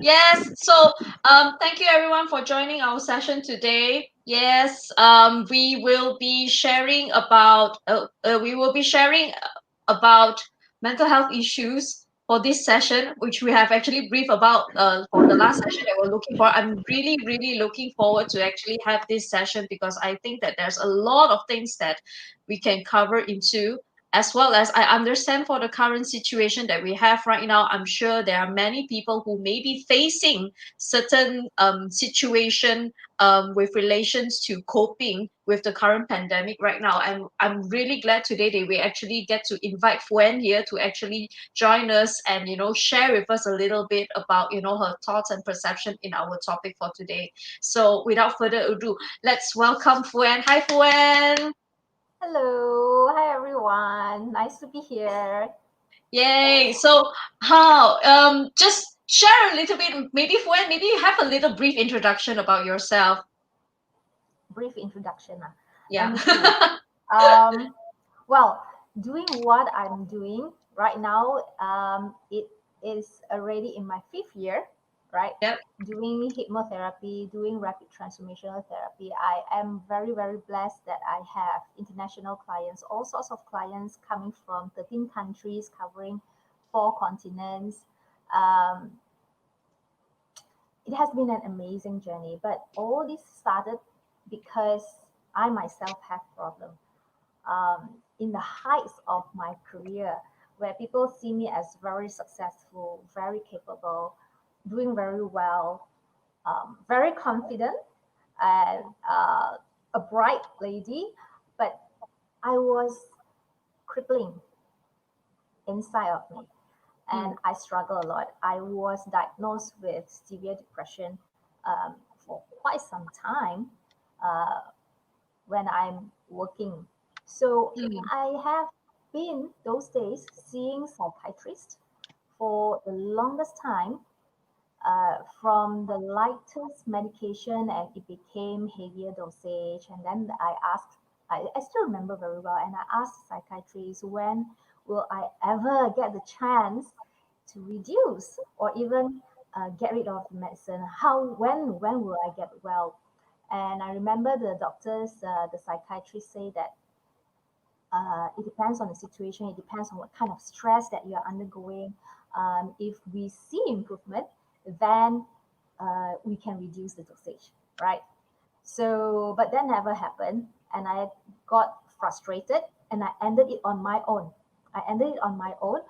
Yes. So, thank you everyone for joining our session today. Yes. We will be sharing about mental health issues for this session, which we have actually briefed about for the last session that we're looking for. I'm really, really looking forward to actually have this session because I think that there's a lot of things that we can cover into, as well as I understand for the current situation that we have right now. I'm sure there are many people who may be facing certain situation with relations to coping with the current pandemic right now. And I'm really glad today that we actually get to invite Fuen here to actually join us and share with us a little bit about her thoughts and perception in our topic for today. So without further ado, let's welcome Fuen. Hi Fuen. Hello, hi everyone. Nice to be here. Yay. So how just share a little bit, maybe Fuen, maybe you have a little brief introduction about yourself. Brief introduction. Let Yeah. me see. Um, well, doing what I'm doing right now, it is already in my fifth year, right? Yep. Doing hypnotherapy, doing rapid transformational therapy. I am very, very blessed that I have international clients, all sorts of clients coming from 13 countries, covering 4 continents. Um, it has been an amazing journey, but all this started because I myself have problem. In the heights of my career, where people see me as very successful, very capable, doing very well, very confident, and a bright lady, but I was crippling inside of me, and Mm, I struggle a lot. I was diagnosed with severe depression for quite some time uh, when I'm working. So mm, I have been those days seeing psychiatrists for the longest time, from the lightest medication, and it became heavier dosage. And then I still remember very well, and I asked psychiatrists, when will I ever get the chance to reduce or even get rid of the medicine? When will I get well? And I remember the doctors, the psychiatrists say that it depends on the situation. It depends on what kind of stress that you are undergoing. If we see improvement, then we can reduce the dosage, right? So, but that never happened, and I got frustrated, and I ended it on my own. I ended it on my own,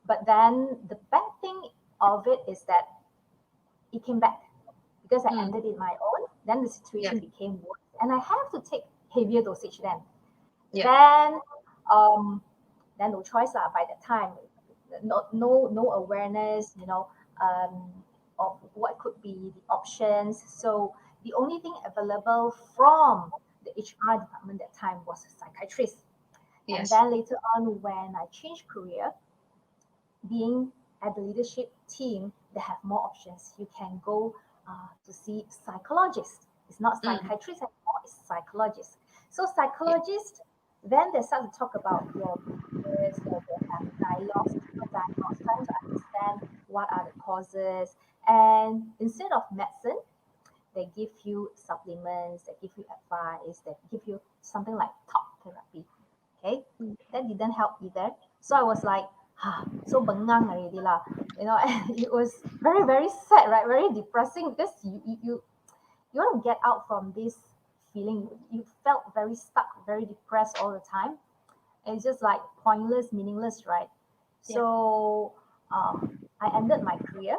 but then the bad thing of it is that it came back because I mm. ended it my own. Then the Yeah. situation became worse, and I have to take heavier dosage then. Yeah. Then, um, then no choice lah. By that time, no awareness, um, of what could be the options. So the only thing available from the HR department that time was a psychiatrist. And Yes. then later on, when I changed career, being at the leadership team, they have more options. You can go to see psychologists. It's not Mm. psychiatrists anymore, it's psychologists. So Yeah. psychologists, then they start to talk about your behaviors, they have dialogues, internal dialogues, trying to understand what are the causes. And instead of medicine, they give you supplements, they give you advice, they give you something like talk therapy. Okay, Mm. that didn't help either. So I was like, so bengang already lah. And it was very, very sad, right? Very depressing because you want to get out from this feeling. You felt very stuck, very depressed all the time. And it's just like pointless, meaningless, right? Yeah. So I ended my career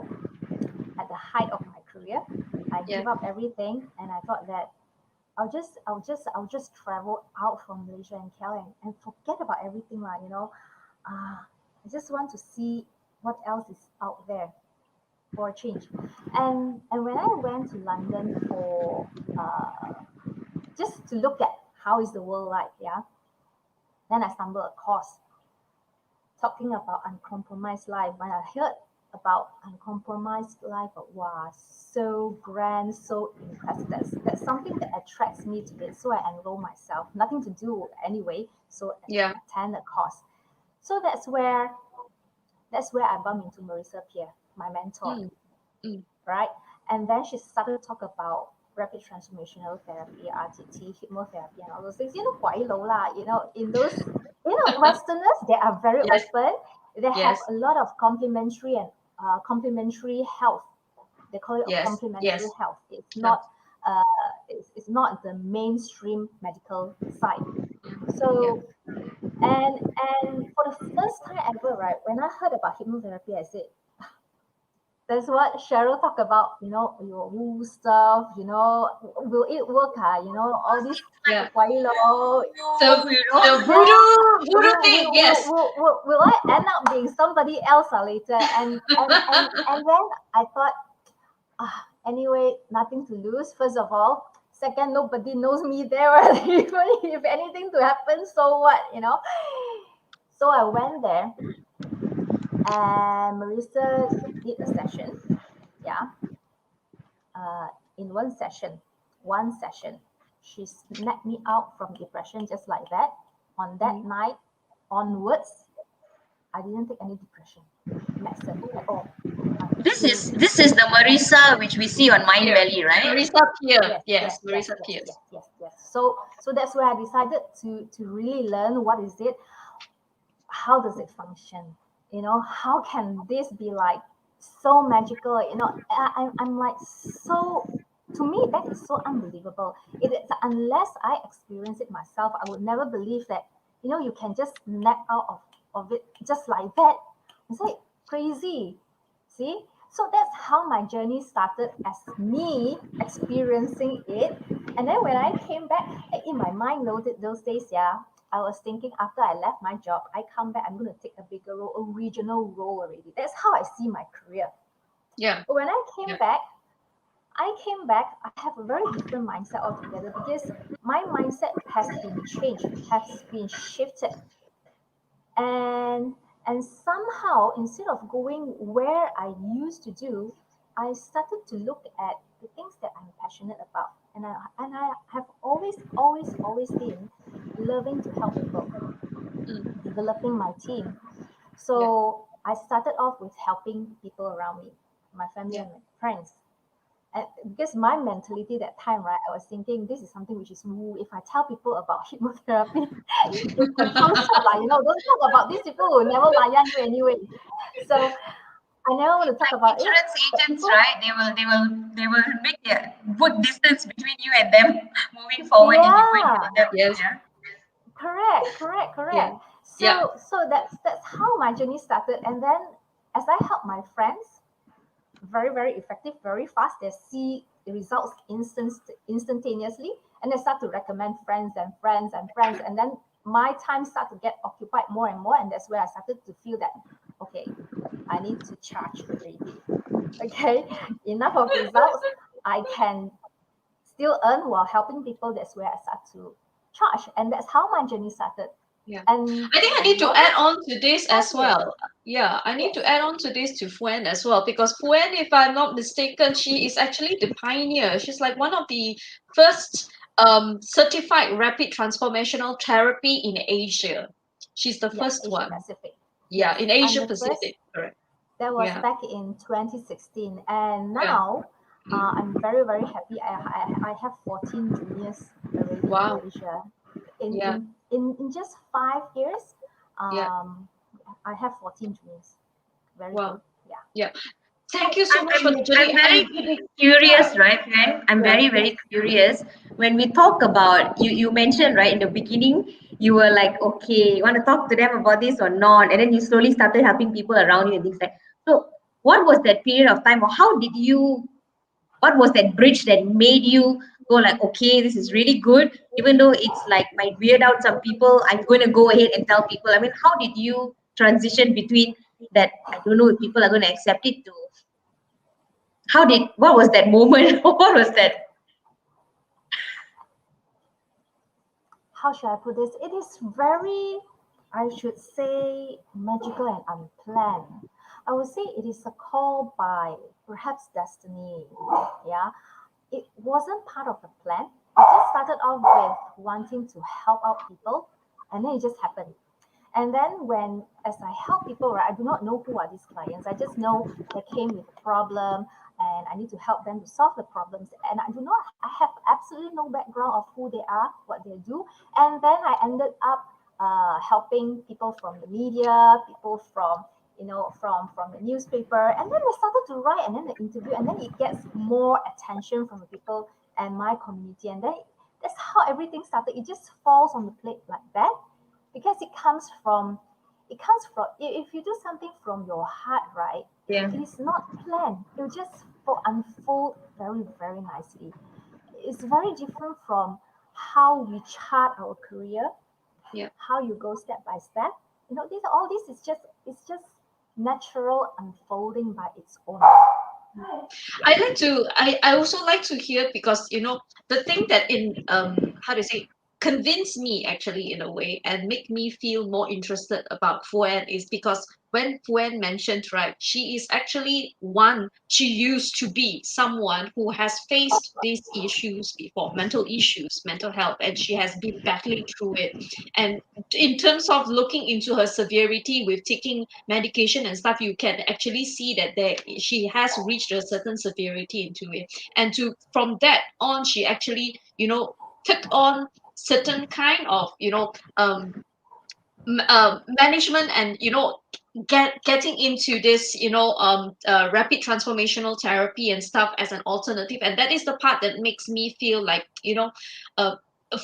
at the height of my career. I Yeah. give up everything, and I thought that I'll just travel out from Malaysia and KL, and forget about everything, like I just want to see what else is out there for a change. And when I went to London for just to look at how is the world like, yeah, then I stumbled across talking about uncompromised life. When I heard about uncompromised life, wow, so grand, so impressive. That's something that attracts me to it. So I enroll myself. Nothing to do anyway. So Yeah. attend a course. So that's where I bump into Marissa Pierre, my mentor. Mm. Mm. right? And then she started to talk about rapid transformational therapy, RTT, hypnotherapy, and all those things. Quite low lah. In those, Westerners, they are very Yes. open. They have Yes. a lot of complementary and complementary health. They call it a Yes. complementary Yes. health. It's Yeah. not it's not the mainstream medical side. Yeah. So and for the first time ever, right, when I heard about hypnotherapy, I said, that's what Cheryl talked about, your woo stuff, will it work? All this Yeah. Wailo, So the yeah. voodoo thing. Yes. Will I end up being somebody else later? And then I thought, anyway, nothing to lose, first of all. Second, nobody knows me there. Even if anything to happen, so what? So I went there, and Marissa did a session. Yeah. uh, in one session, she snapped me out from depression just like that. On that Mhm. night onwards, I didn't take any depression medicine at all This until is this is the Marisa which we see on Mind Here. Valley, right? Marisa Peer. yes, Yes. yes, yes, Marisa yes, Pierce. yes, yes, yes. So that's where I decided to really learn what is it, how does it function, how can this be like so magical, I'm like, so to me that is so unbelievable. It is, unless I experience it myself, I would never believe that, you can just snap out of it just like that. It's like crazy. See, so that's how my journey started, as me experiencing it. And then when I came back, in my mind, those days, yeah, I was thinking, after I left my job, I come back, I'm going to take a bigger role, a regional role already. That's how I see my career. Yeah. But when Yeah. I came back, I have a very different mindset altogether, because my mindset has been changed, has been shifted. And somehow, instead of going where I used to do, I started to look at the things that I'm passionate about. And I have always been loving to help people, Mm. developing my team. Yeah. So I started off with helping people around me, my family Yeah. and my friends. And because my mentality that time, right, I was thinking this is something which is woo. If I tell people about hypnotherapy, you confirm shot like, don't talk about these people who never layan you anyway. So I never want to talk Like about it. insurance But agents, people, right? They will make their put distance between you and them moving forward if you go and yeah, tell them. Yes. Yeah. correct. Yeah. Yeah. So that's how my journey started. And then as I help my friends, very effective, very fast. They see the results instantaneously, and they start to recommend friends and friends and friends. And then my time start to get occupied more and more, and that's where I started to feel that, okay, I need to charge already. Okay, enough of results. I can still earn while helping people. That's where I start to charge, and that's how my journey started. Yeah. And I think I need to what add is on to this as 5 years? well. Yeah, I need Yes, to add on to this to Fuen as well, because Fuen, if I'm not mistaken, she is actually the pioneer. She's like one of the first certified rapid transformational therapy in Asia. She's the yes, first Asia one. Pacific. Yeah, Yes, in I'm Asia the first. Pacific. Correct. That was Yeah. back in 2016, and Yeah. now I'm very happy. I have 14 juniors already in Wow. Asia. In Yeah. in in just 5 years, Yeah. um, I have 14 juniors. Very good. Wow. Yeah. Yeah. So Thank you so I'm, much for I'm, the I'm journey. very And yeah. curious, right, Fen? I'm Yeah. very, Yes. very curious. When we talk about, you mentioned, right, in the beginning, you were like, okay, you want to talk to them about this or not? And then you slowly started helping people around you and things like. So what was that period of time, or how did you, what was that bridge that made you go like, okay, this is really good, even though it's like might weird out some people, I'm going to go ahead and tell people. I mean, how did you transition between that, I don't know if people are going to accept it, to what was that moment? What was that? How should I put this? It is very, I should say, magical and unplanned. I would say it is a call by perhaps destiny. Yeah, it wasn't part of the plan. It just started off with wanting to help out people, and then it just happened. And then as I help people, right, I do not know who are these clients. I just know they came with a problem. and I need to help them to solve the problems. And I have absolutely no background of who they are, what they do. And then I ended up helping people from the media, people from from the newspaper, and then they started to write, and then the interview, and then it gets more attention from the people and my community, and then that's how everything started. It just falls on the plate like that, because it comes from if you do something from your heart, right? Yeah. It is not planned. It will just unfold very, very nicely. It's very different from how we chart our career, Yeah. how you go step by step. All this is just natural unfolding by its own. I also like to hear, because the thing that in how to say, convince me actually in a way and make me feel more interested about Fuen is because when Fuen mentioned, right, she is actually she used to be someone who has faced these issues before, mental issues, mental health, and she has been battling through it. And in terms of looking into her severity with taking medication and stuff, you can actually see that she has reached a certain severity into it. And from that on, she actually took on certain kind of management, and getting into this rapid transformational therapy and stuff as an alternative. And that is the part that makes me feel like uh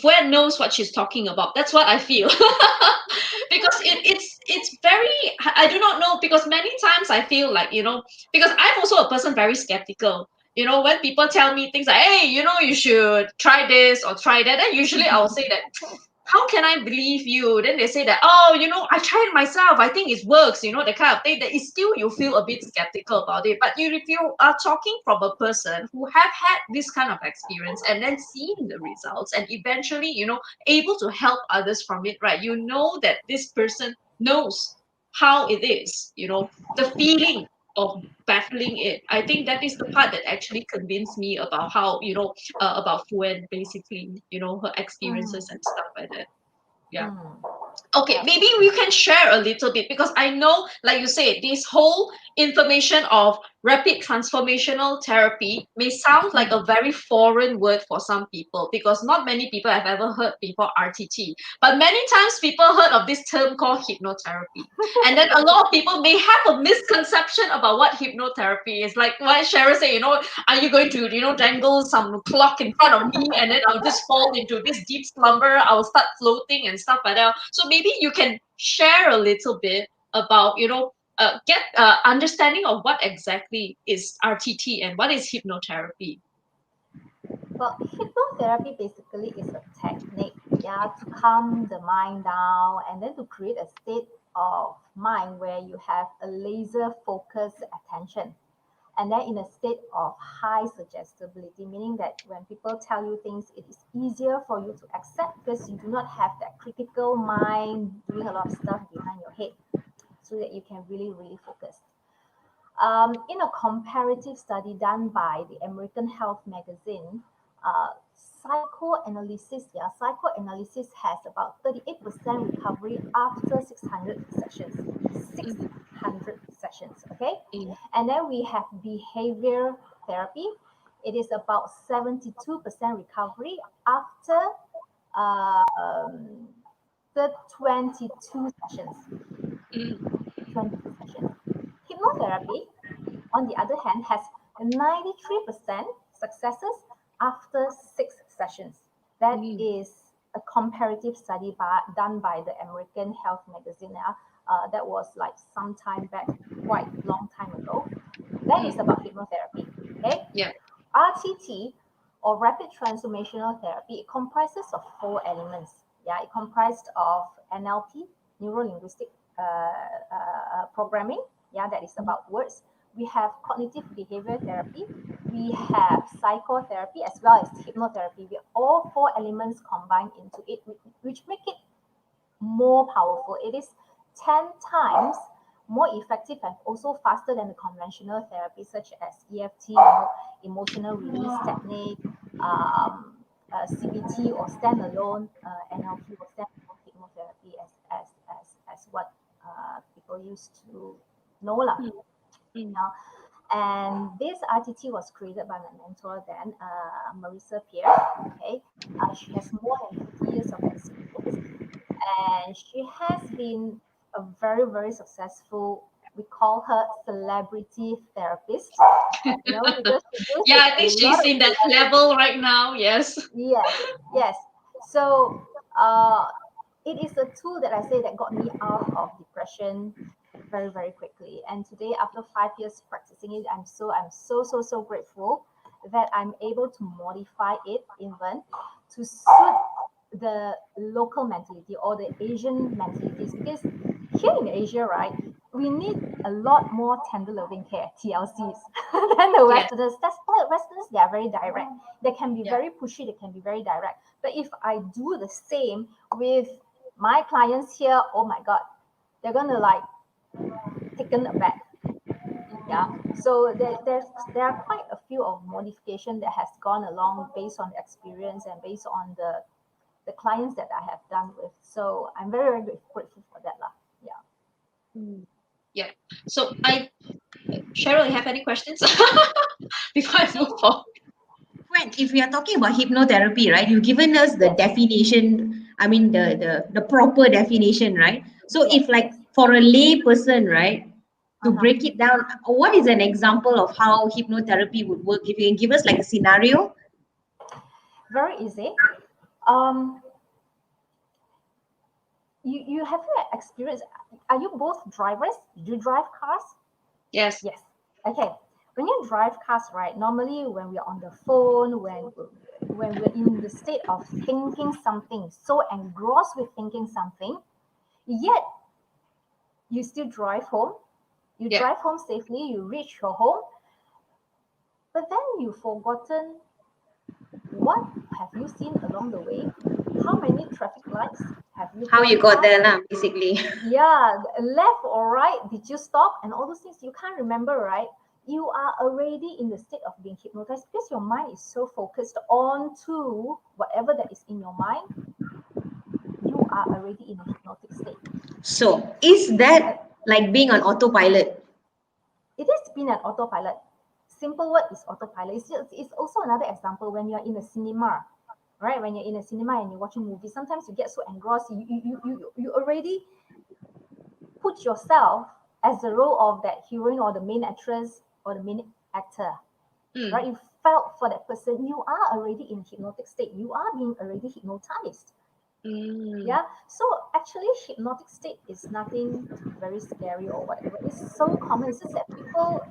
Fuen knows what she's talking about. That's what I feel. Because it's very, I do not know, because many times I feel like because I'm also a person very skeptical. When people tell me things like, hey, you should try this or try that, then usually I'll say that, how can I believe you? Then they say that, oh, I tried it myself, I think it works, that kind of thing. That is still, you feel a bit skeptical about it. But if you are talking from a person who have had this kind of experience and then seeing the results and eventually, able to help others from it, right? You know that this person knows how it is, the feeling of battling it. I think that is the part that actually convinced me about how, about Fuen, basically, her experiences Mm, and stuff like that. Yeah. mm, Okay, yeah. maybe we can share a little bit, because I know, like you said, this whole information of rapid transformational therapy may sound like a Mm, very foreign word for some people, because not many people have ever heard before RTT. But many times people heard of this term called hypnotherapy. And then a lot of people may have a misconception about what hypnotherapy is. Like what Sharon said, are you going to, dangle some clock in front of me and then I'll just fall into this deep slumber? I'll start floating and stuff like that. So maybe you can share a little bit about, get understanding of what exactly is RTT and what is hypnotherapy. Well, hypnotherapy basically is a technique, yeah, to calm the mind down and then to create a state of mind where you have a laser focused attention. And then in a state of high suggestibility, meaning that when people tell you things, it is easier for you to accept because you do not have that critical mind doing a lot of stuff behind your head, so that you can really, really focus. In a comparative study done by the American Health magazine, psychoanalysis has about 38% recovery after 600 sessions. Mm, 600 sessions, okay? mm, And then we have behavior therapy. It is about 72% recovery after um, the 22 sessions. mm, 22 sessions. Hypnotherapy, on the other hand, has 93% successes after 6 sessions. That mm, is a comparative study done by the American Health magazine. That was like some time back, quite long time ago. That is mm. about hypnotherapy. Okay, Yeah. RTT, or rapid transformational therapy, it comprises of 4 elements. Yeah, it comprised of NLP, neuro linguistic programming. Yeah, that is Mm, about words. We have cognitive behavior therapy. We have psychotherapy as well as hypnotherapy. We all 4 elements combined into it, which make it more powerful. It is 10 times more effective and also faster than the conventional therapy, such as EFT, emotional release technique, um, CBT or standalone NLP or standalone hypnotherapy, as what people used to know lah. mm, mm, Yeah. And this RTT was created by my mentor then, Marissa Pierre. Okay, she has more than 50 years of experience, and she has been a very, very successful. We call her celebrity therapist. Because she deals Yeah, with I a think lot she's of in that celebrities. level right now. Yes. Yes, yes. So uh, it is a tool that I say that got me out of depression very, very quickly. And today, after 5 years practicing it, I'm so grateful that I'm able to modify it even to suit the local mentality or the Asian mentalities. Because here in Asia, right, we need a lot more tender loving care, TLCs, than the Yes. Westerners. That's why Westerners, they are very direct. They can be Yeah. very pushy, they can be very direct. But if I do the same with my clients here, oh my God, they're gonna like taken aback. Yeah. So there are quite a few of modification that has gone along based on the experience and based on the clients that I have done with. So I'm very, very grateful for that lah. Yeah. Mm. Yeah. So Cheryl, you have any questions before I move So, on? when if we are talking about hypnotherapy, right? You've given us the Yes. definition. I mean, the proper definition, right? So, Yes. if like Yes. for a lay person, right, to Uh-huh. break it down, what is an example of how hypnotherapy would work? If you can give us like a scenario. Very easy. Um, you have that experience. Are you both drivers? Do you drive cars? Yes. Yes. Okay. When you drive cars, right? Normally, when we're on the phone, when we're in the state of thinking something, so engrossed with thinking something, yet you still drive home. You Yeah. drive home safely. You reach your home, but then you've forgotten what have you seen along the way. How many traffic lights have you How you gone got there, past? lah, basically. Yeah, left or right, did you stop, and all those things you can't remember, right? You are already in the state of being hypnotized because your mind is so focused on to whatever that is in your mind. You are already in a hypnotic state. So, is Uh, that like being on autopilot? it has been an autopilot. Simple word is autopilot. It's also another example when you're in a cinema, right? When you're in a cinema and you're watching movies, sometimes you get so engrossed, you already put yourself as the role of that heroine or the main actress or the main actor, right? Mm. You felt for that person. You are already in hypnotic state. You are being already hypnotized. Mm. Yeah. So actually, hypnotic state is nothing to be very scary or whatever. It's so common. It's just that people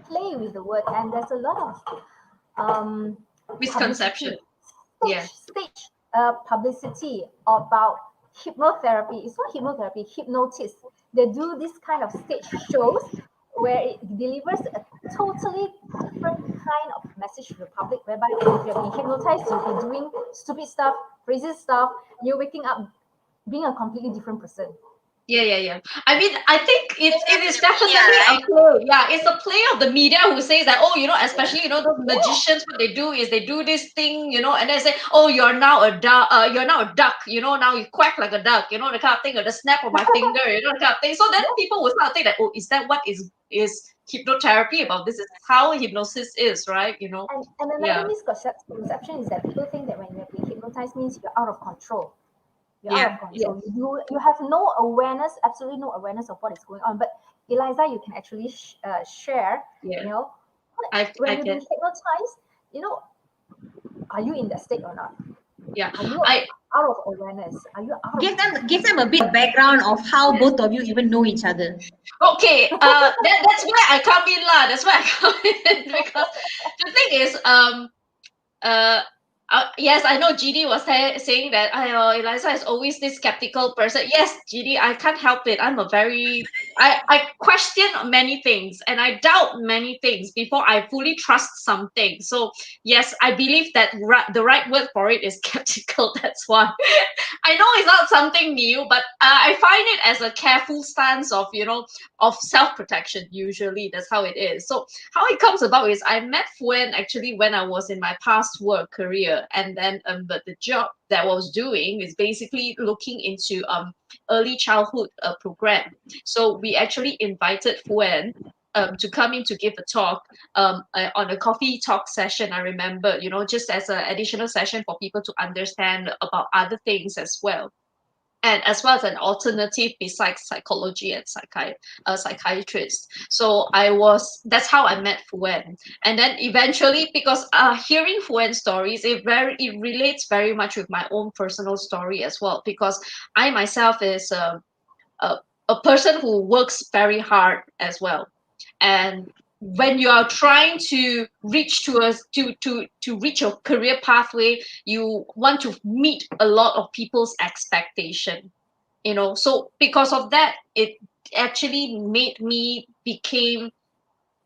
play with the word, and there's a lot of Misconception. publicity, Yeah. stage publicity about hypnotherapy. It's not hypnotherapy, hypnotists. They do this kind of stage shows where it delivers a totally different kind of message to the public, whereby if you're being hypnotized, you'll be doing stupid stuff, crazy stuff, you're waking up being a completely different person. Yeah, yeah, yeah. I mean, I think it Famous in is the media, definitely a right? play. Yeah, it's a play of the media who says that, oh, especially, those Yeah. magicians, what they do is they do this thing, and they say, oh, you're now a duck, now you quack like a duck, the kind of thing, or the snap of my finger, the kind of thing. So then Yeah. people will start to think that, oh, is that what is hypnotherapy about? This is how hypnosis is, right? And another Yeah, misconception is that people think that when you're being hypnotized means you're out of control. You're out yeah, of yeah, control. You have no awareness, absolutely no awareness of what is going on. But Eliza, you can actually share, yeah. you know, I when you're can, being hypnotized, you know, are you in that state or not? yeah. Are you I out of awareness? Are you out of Give them a bit of background of how both of you even know each other. Okay, that's where I come in lah. That's where I come in because the thing is, uh, yes, I know GD was saying that Eliza is always this skeptical person. Yes, GD, I can't help it. I question many things and I doubt many things before I fully trust something. So yes, I believe that the right word for it is skeptical. That's why. I know it's not something new, but I find it as a careful stance of of self protection. Usually, that's how it is. So how it comes about is I met Fuen actually when I was in my past work career, and then but the job that I was doing is basically looking into early childhood program. So we actually invited Fuen to come in to give a talk on a coffee talk session. I remember, just as an additional session for people to understand about other things as well, and as well as an alternative besides psychology and psychiatrist. So that's how I met Fuen. And then eventually, because hearing Fuen's stories, it relates very much with my own personal story as well, because I myself is a, a person who works very hard as well. And when you are trying to reach to reach your career pathway, you want to meet a lot of people's expectation, so because of that, it actually made me became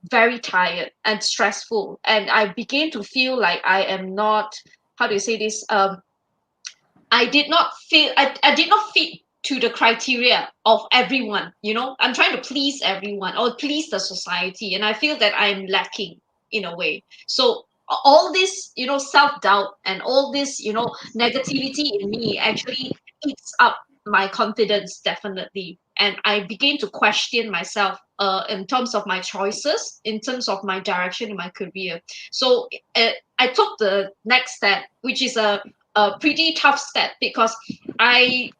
very tired and stressful, and I began to feel like I am not, how do you say this, I did not fit to the criteria of everyone. I'm trying to please everyone or please the society, and I feel that I'm lacking in a way. So all this, self-doubt and all this, negativity in me actually eats up my confidence, definitely. And I begin to question myself in terms of my choices, in terms of my direction in my career. So I took the next step, which is a pretty tough step, because I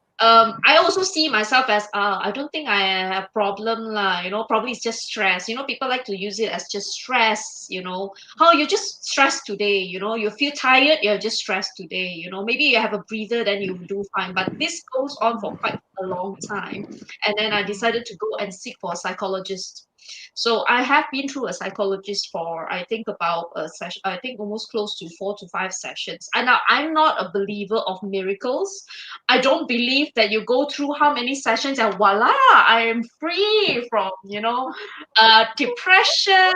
also see myself as I don't think I have problem lah, probably it's just stress. People like to use it as just stress. How you just stressed today, you feel tired, you're just stressed today. Maybe you have a breather, then you do fine. But this goes on for quite a long time, and then I decided to go and seek for a psychologist. So I have been through a psychologist for, I think, about a session, I think almost close to 4 to 5 sessions. And now I'm not a believer of miracles. I don't believe that you go through how many sessions and voila, I am free from, depression.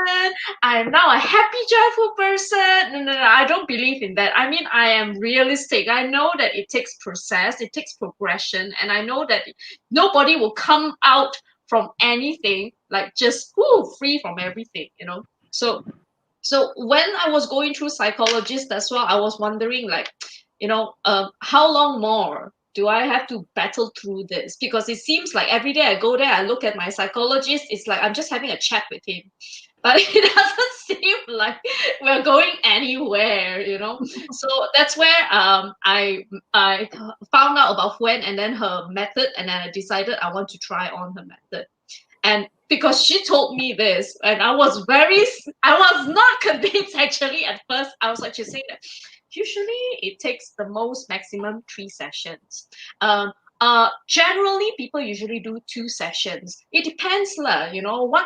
I am now a happy, joyful person. No, no, no, I don't believe in that. I mean, I am realistic. I know that it takes process, it takes progression, and I know that nobody will come out from anything like just free from everything. So when I was going through psychologist as well, I was wondering, like, how long more do I have to battle through this? Because it seems like every day I go there, I look at my psychologist, it's like I'm just having a chat with him, but it doesn't seem like we're going anywhere. So that's where I found out about Fuen and then her method, and then I decided I want to try on her method. And because she told me this, and I was not convinced actually at first. I was actually saying that usually it takes the most maximum 3 sessions. Generally, people usually do 2 sessions. It depends, lah.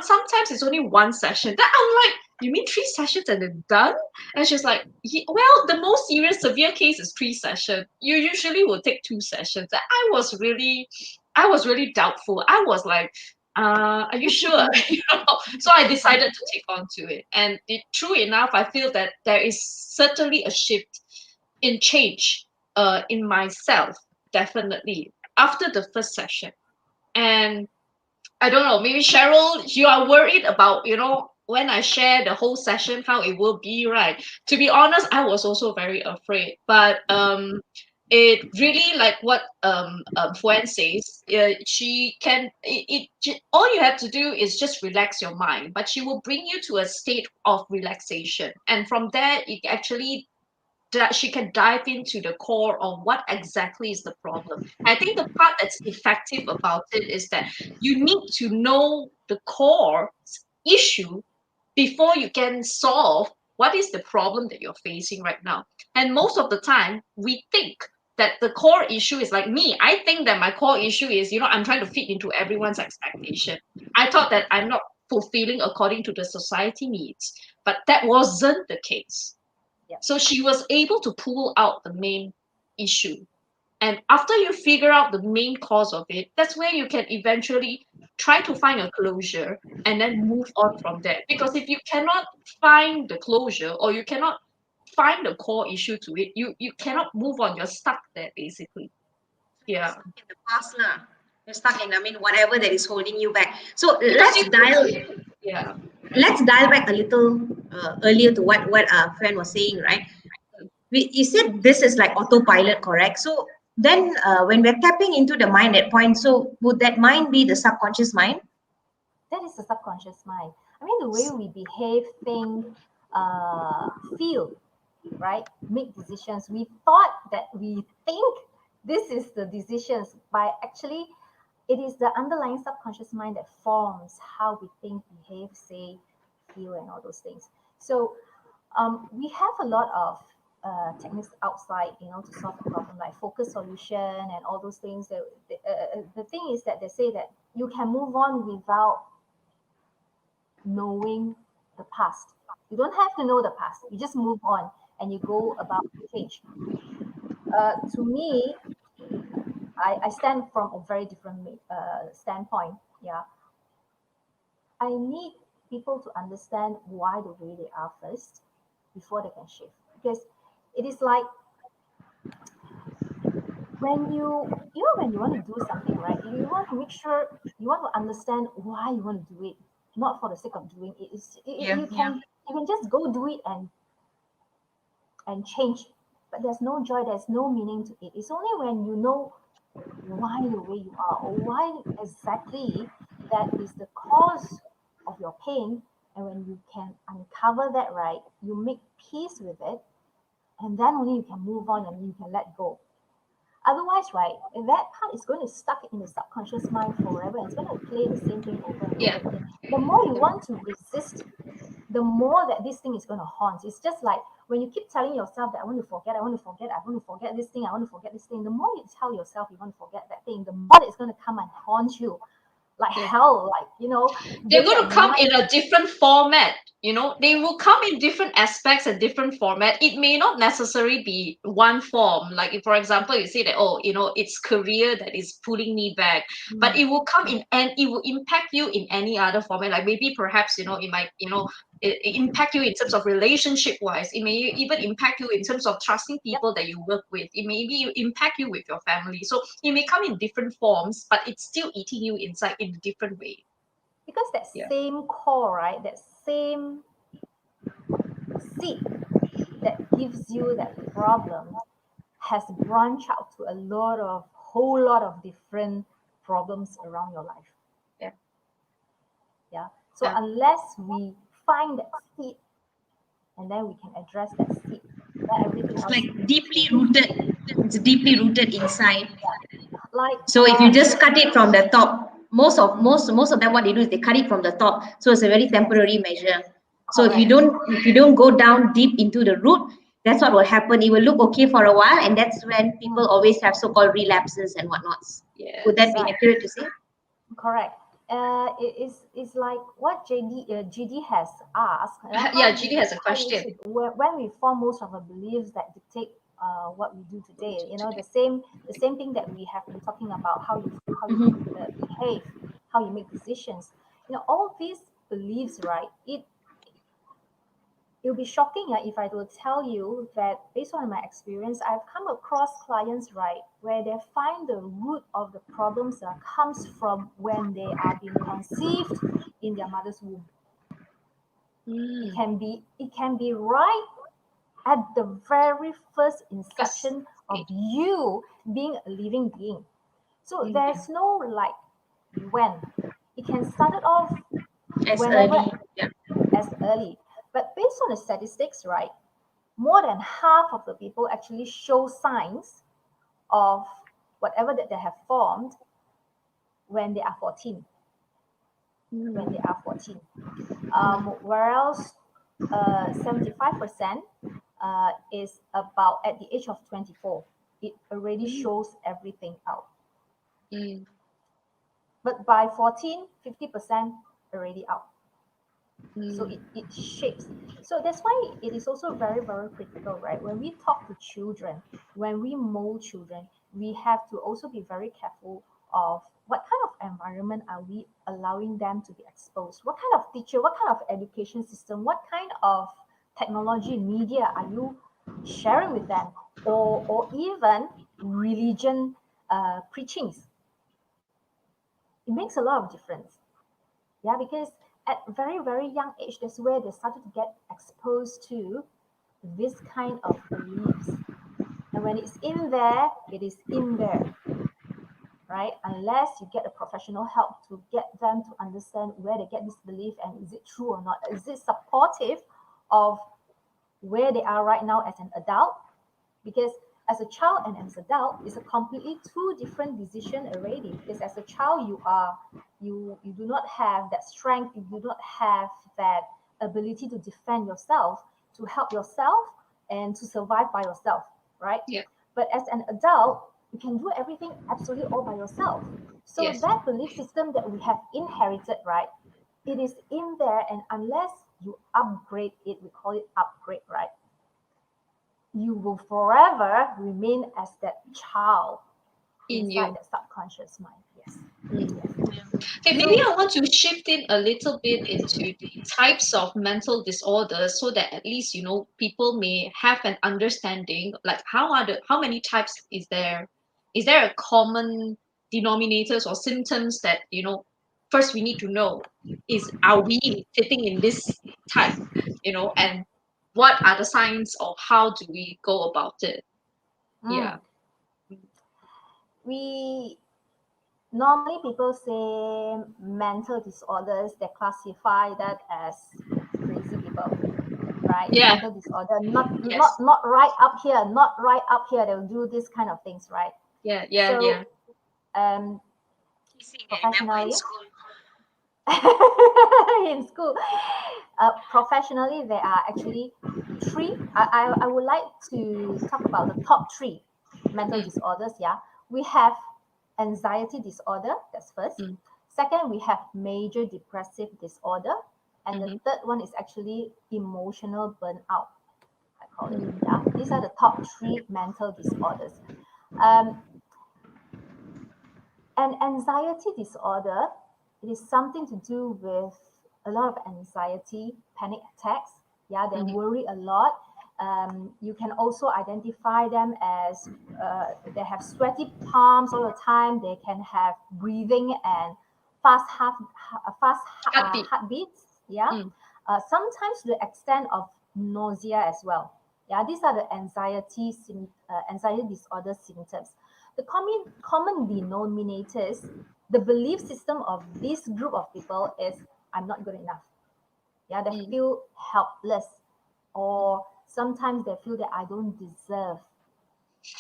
Sometimes it's only 1 session. Then I'm like, you mean 3 sessions and then done? And she's like, well, the most serious, severe case is 3 sessions. You usually will take 2 sessions. And I was really doubtful. I was like, are you sure? So I decided to take on to it. And true enough, I feel that there is certainly a shift in change in myself, definitely, after the first session. And I don't know, maybe Cheryl, you are worried about, when I share the whole session, how it will be, right? To be honest, I was also very afraid. But it really, like what Fuen says, all you have to do is just relax your mind, but she will bring you to a state of relaxation, and from there it actually that she can dive into the core of what exactly is the problem. I think the part that's effective about it is that you need to know the core issue before you can solve what is the problem that you're facing right now. And most of the time, we think that the core issue is like me. I think that my core issue is, I'm trying to fit into everyone's expectation. I thought that I'm not fulfilling according to the society needs, but that wasn't the case. Yeah. So she was able to pull out the main issue. And after you figure out the main cause of it, that's where you can eventually try to find a closure and then move on from there. Because if you cannot find the closure, or you cannot find the core issue to it, you cannot move on. You're stuck there, basically. Yeah. Stuck in the past, lah. You're stuck in, whatever that is holding you back. So Yeah. let's dial back a little earlier to what Fuen was saying, right? You said this is like autopilot, correct? So then when we're tapping into the mind at point, so would that mind be the subconscious mind? That is the subconscious mind. I mean, the way we behave, think, feel, right? Make decisions. We thought that we think this is the decisions, by actually it is the underlying subconscious mind that forms how we think, behave, say, feel, and all those things. So we have a lot of techniques outside, to solve the problem, like focus solution and all those things. The thing is that they say that you can move on without knowing the past. You don't have to know the past. You just move on and you go about change. To me, I stand from a very different standpoint. Yeah, I need people to understand why the way they are first before they can shift. Because it is like when when you want to do something, right? You want to make sure, you want to understand why you want to do it, not for the sake of doing it. Yeah. You can just go do it and change, but there's no joy, there's no meaning to it. It's only when you know why the way you are, or why exactly that is the cause of your pain, and when you can uncover that, right, you make peace with it, and then only you can move on and you can let go. Otherwise, right, that part is going to stuck in the subconscious mind forever, and it's going to play the same thing over and over Yeah. again. The more you want to resist, the more that this thing is going to haunt. It's just like when you keep telling yourself that I want to forget, I want to forget, I want to forget this thing, I want to forget this thing. The more you tell yourself you want to forget that thing, the more it's going to come and haunt you like Yeah. hell, like, They're day going to and come night. in a different format. They will come in different aspects and different format. It may not necessarily be one form. Like if, for example, you say that, oh, it's career that is pulling me back, but Mm. it will come in and it will impact you in any other format. Like maybe perhaps, it might, it impact you in terms of relationship wise. It may even impact you in terms of trusting Yep. people that you work with. It may be impact you with your family. So it may come in different forms, but it's still eating you inside in a different way. Because that Yeah. same core, right, that same seed that gives you that problem has branched out to a whole lot of different problems around your life. Yeah. Yeah. So Yeah. unless we find that seed, and then we can address that seed, then everything It's else like will deeply go. rooted. It's deeply rooted inside. Like So if you just cut it from the top, most of them what they do is they cut it from the top. So it's a very yes, temporary measure. So if you correct. don't go down deep into the root, that's what will happen. It will look okay for a while, and that's when people Mm, always have so-called relapses and whatnots. Would that Yes. be right. accurate to say? Correct. It's like what GD has asked. Yeah, How GD we has a how we question. should when we form most of the beliefs that dictate what we do What we today. do today. The same thing that we have been talking about, how you Mm-hmm. behave, how you make decisions. All these beliefs, right? It'll be shocking, if I will tell you that based on my experience, I've come across clients, right, where they find the root of the problems that comes from when they are being conceived in their mother's womb. It Mm. can be it can be right at the very first First inception of stage. you being a living being. So Mm. there's no like when. It can start it off As whenever, early, yeah. as early. But based on the statistics, right, more than half of the people actually show signs of whatever that they have formed when they are 14. When they Mm. are 14. Mm. Whereas 75% is about at the age of 24. It already Mm. shows everything out. Mm. But by 14, 50% already out. So Mm. it shapes. So that's why it is also very, very critical, right? When we talk to children, when we mold children, we have to also be very careful of what kind of environment are we allowing them to be exposed? What kind of teacher, what kind of education system, what kind of technology media are you sharing with them? Or even religion preachings. It makes a lot of difference. Yeah, because at very, very young age, that's where they started to get exposed to this kind of beliefs. And when it's in there, it is in there. right? Unless you get a professional help to get them to understand where they get this belief and is it true or not? Is it supportive of where they are right now as an adult? Because as a child and as an adult, it's a completely two different decision already. Because as a child, you do not have that strength, you do not have that ability to defend yourself, to help yourself, and to survive by yourself, right? Yeah. But as an adult, you can do everything absolutely all by yourself. So Yes. that belief system that we have inherited, right? It is in there, and unless you upgrade it, we call it upgrade, right? You will forever remain as that child In inside you. that subconscious mind. Yes, Mm. yes. Okay, maybe So, I want to shift in a little bit into the types of mental disorders so that at least people may have an understanding like how many types is there? Is there a common denominators or symptoms that first we need to know is are we fitting in this type, and what are the signs of how do we go about it? Yeah. mm, we normally people say mental disorders, they classify that as crazy people, right? Yeah. Mental disorder, not not Yes. not right up here, not right up here. They'll do this kind of things, right? Yeah. Yeah. Yeah. So, um, professionally, in school. Professionally, there are actually three. I would like to talk about the top three mental Mm, disorders. Yeah, we have anxiety disorder. That's first. mm, Second, we have major depressive disorder, and the mm-hmm, third one is actually emotional burnout. I call it. mm, Yeah, these are the top three mental disorders. Um, and anxiety disorder, it is something to do with a lot of anxiety, panic attacks. Yeah, they mm-hmm. worry a lot. You can also identify them as they have sweaty palms all the time. They can have breathing and fast Heartbeat. heartbeats. Yeah, Mm, sometimes to the extent of nausea as well. Yeah, these are the anxiety disorder symptoms. The common denominators, the belief system of this group of people is I'm not good enough. Yeah, they mm, feel helpless, or sometimes they feel that I don't deserve.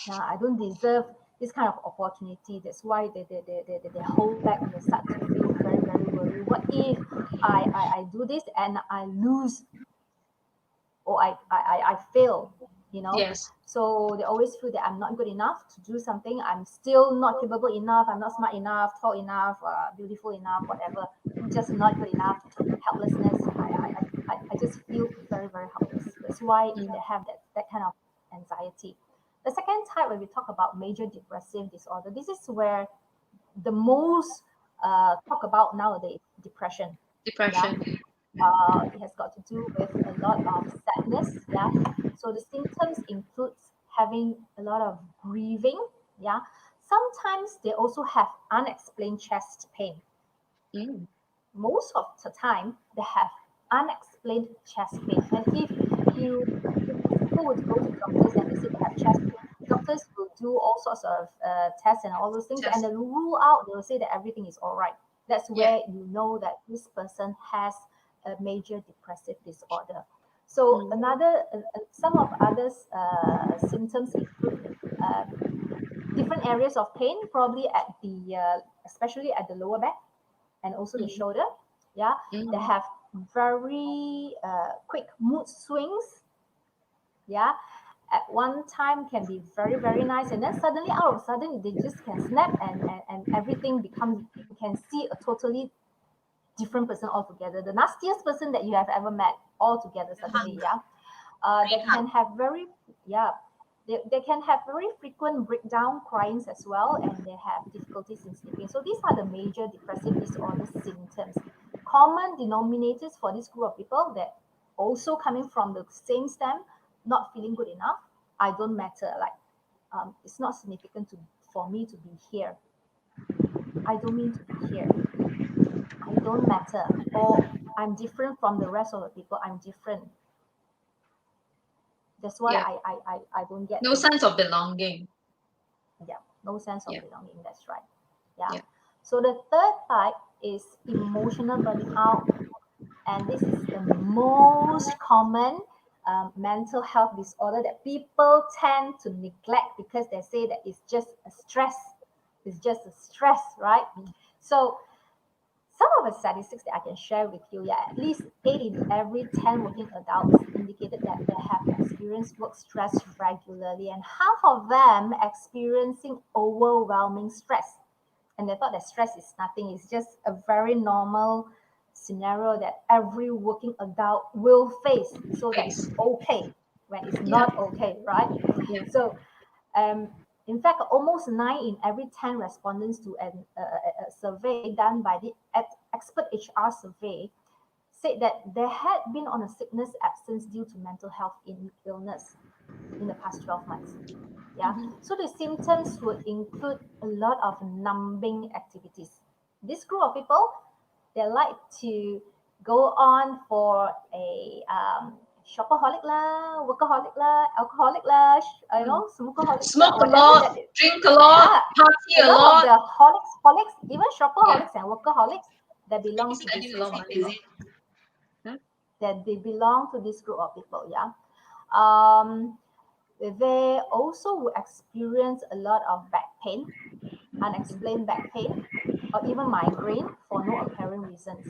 Yeah, I don't deserve this kind of opportunity. That's why they hold back and they start to feel very, very worried. What if I do this and I lose or I fail, you know. yes. So they always feel that I'm not good enough to do something. I'm still not capable enough. I'm not smart enough, tall enough, beautiful enough, whatever. Just not good enough. Helplessness. I just feel very, very helpless. That's why Mm, they have that kind of anxiety. The second type, when we talk about major depressive disorder, this is where the most talk about nowadays depression. Yeah, depression. it has got to do with a lot of sadness. Yeah, so the symptoms includes having a lot of grieving. Yeah, sometimes they also have unexplained chest pain. Mm, Most of the time they have unexplained chest pain, and if people would go to doctors and they say they have chest pain, doctors will do all sorts of tests and all those things, and test. then rule out, they will say that everything is all right. That's Yeah. where you know that this person has a major depressive disorder. So Mm, another some of others symptoms include different areas of pain, probably at the especially at the lower back and also the mm, shoulder. Yeah, they mm, have very quick mood swings. Yeah, at one time can be very, very nice, and then suddenly out of sudden they just can snap, and everything becomes, you can see a totally different person altogether, the nastiest person that you have ever met altogether suddenly. Yeah, they can have very, yeah, they can have very frequent breakdown cryings as well, and they have difficulties in sleeping. So these are the major depressive disorder symptoms. Common denominators for this group of people that also coming from the same stem, not feeling good enough. I don't matter. Like, it's not significant for me to be here. I don't mean to be here. I don't matter. Or I'm different from the rest of the people. I'm different. That's why yeah. I don't get No this. sense of belonging. Yeah, no sense Yeah. of belonging. That's right. Yeah. Yeah. So the third type is emotional burnout, and this is the most common mental health disorder that people tend to neglect because they say that it's just a stress. It's just a stress, right? So some of the statistics that I can share with you, yeah, at least 8 in every 10 working adults indicated that they have experienced work stress regularly, and half of them experiencing overwhelming stress. And they thought that stress is nothing, it's just a very normal scenario that every working adult will face. So that it's Face. okay when it's Yeah. not okay, right? Yeah. So um, in fact, almost 9 in every 10 respondents to a survey done by the Expert HR survey said that they had been on a sickness absence due to mental health illness in the past 12 months. Yeah. So the symptoms would include a lot of numbing activities. This group of people, they like to go on for a shopaholic lah, workaholic lah, alcoholic lah, Mm. smokeaholics lah, Smoke a whatever lot, that. drink a lot, Yeah, party a a lot of lot. the holics, even Yeah. shopaholics and workaholics, they Think belong he's to spending this a group lot of of money, is people. it? Huh? That they belong to this group of people. Yeah. Um, they also will experience a lot of back pain, unexplained back pain, or even migraine for no apparent reasons.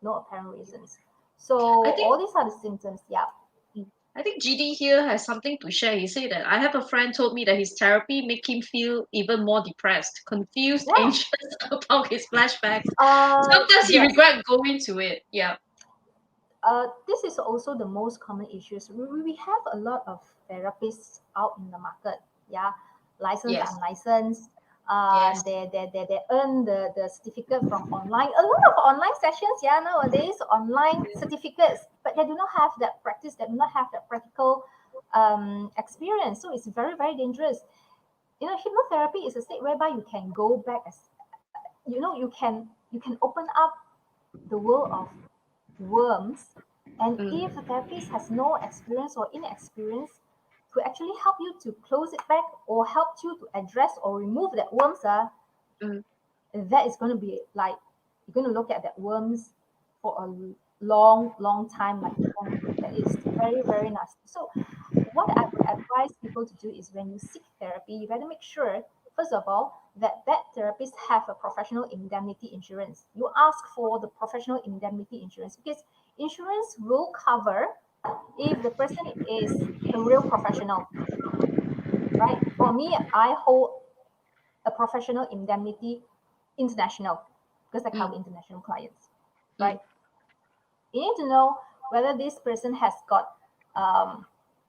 No apparent reasons. So I think all these are the symptoms. Yeah. I think GD here has something to share. He said that I have a friend told me that his therapy make him feel even more depressed, confused, Yeah. anxious about his flashbacks. Sometimes he Yes. regret going to it. Yeah. This is also the most common issues. We have a lot of therapists out in the market. Yeah, licensed, Yes. unlicensed. Yes. They earn the certificate from online. A lot of online sessions, yeah, nowadays, online certificates, but they do not have that practice, they do not have that practical experience. So it's very, very dangerous. Hypnotherapy is a state whereby you can go back as you can open up the world of worms. And if Mm, the therapist has no experience or inexperience to actually help you to close it back or help you to address or remove that worms, mm, that is going to be like you're going to look at that worms for a long, long time. Like that is very, very nasty. So what I would advise people to do is when you seek therapy, you better make sure, first of all, that therapist have a professional indemnity insurance. You ask for the professional indemnity insurance because insurance will cover if the person is a real professional, right? For me, I hold a professional indemnity international because I mm, cover international clients, mm. right? You need to know whether this person has got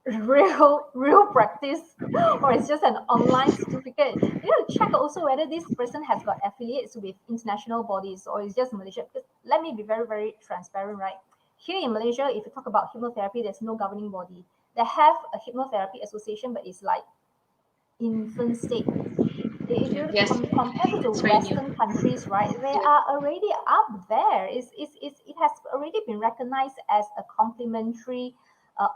real practice or it's just an online certificate. You need to check also whether this person has got affiliates with international bodies or it's just Malaysia. Because let me be very, very transparent, right? Here in Malaysia, if you talk about hypnotherapy, there's no governing body. They have a hypnotherapy association, but it's like infant state. If Yeah. you Yes. compare to the It's very new. Western countries, right, they Yeah. are already up there. It has already been recognized as a complementary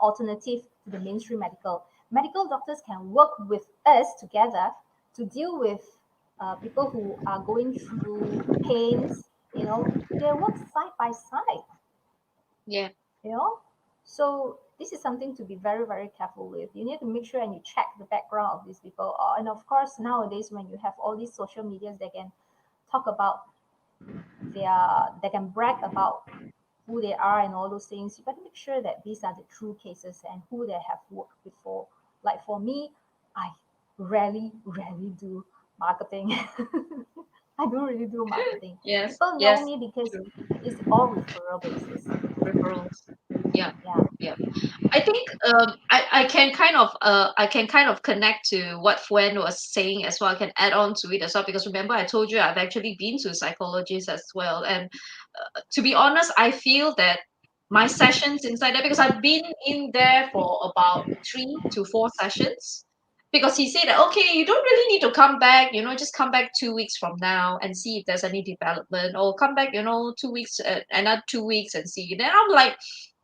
alternative to the mainstream medical. Medical doctors can work with us together to deal with people who are going through pains. They work side by side, Yeah. you know so this is something to be very, very careful with. You need to make sure and you check the background of these people. And of course, nowadays when you have all these social medias, they can talk about they can brag about who they are and all those things. You better make sure that these are the true cases and who they have worked before. Like for me, I rarely do marketing. I don't really do marketing. Yes. People know Yes. me because True. it's all referral basis. Referrals. Yeah. Yeah. Yeah. I think I can kind of connect to what Fuen was saying as well. I can add on to it as well because remember I told you I've actually been to a psychologist as well, and to be honest, I feel that my sessions inside there because I've been in there for about 3 to 4 sessions. Because he said that okay, you don't really need to come back, just come back 2 weeks from now and see if there's any development, or come back, 2 weeks, another 2 weeks and see. Then I'm like,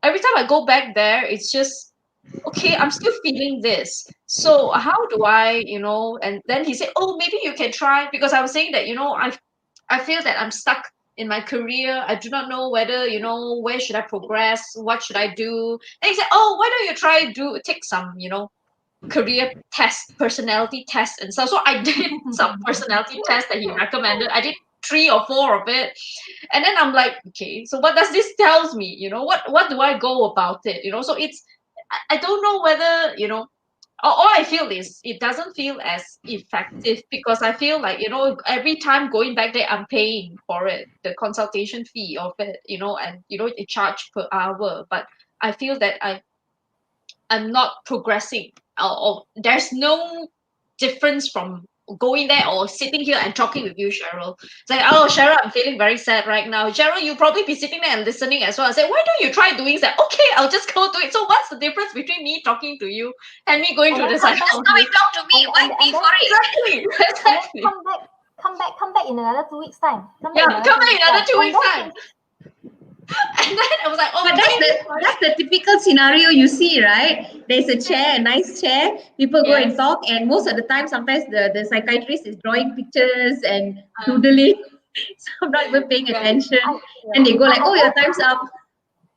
every time I go back there, it's just okay, I'm still feeling this. So how do I, and then he said, oh, maybe you can try, because I was saying that, I feel that I'm stuck in my career. I do not know whether, where should I progress? What should I do? And he said, oh, why don't you take some, career test, personality test and stuff. So I did some personality tests that he recommended. I did 3 or 4 of it. And then I'm like, okay, so what does this tells me? What do I go about it? So I don't know whether, all I feel is it doesn't feel as effective, because I feel like, every time going back there, I'm paying for it, the consultation fee of it, and it charge per hour. But I feel that I'm not progressing, or there's no difference from going there or sitting here and talking with you, Cheryl. It's like, oh, Cheryl, I'm feeling very sad right now. Cheryl, you probably be sitting there and listening as well. I say, why don't you try doing that? Okay, I'll just go do it. So what's the difference between me talking to you and me going And through then the come cycle back of you? Talk to me. Why pay and then for it? Exactly, and then exactly. come back in another 2 weeks time. Come back Yeah, in come another two back weeks in another time, two and weeks then time. And then I was like, But okay, that's the typical scenario you see, right? There's a chair, a nice chair. People go and yes. talk, and most of the time, sometimes the psychiatrist is drawing pictures and Uh, doodling. So I'm not even paying yes. attention, I and they go like, I "Oh, your love time's up."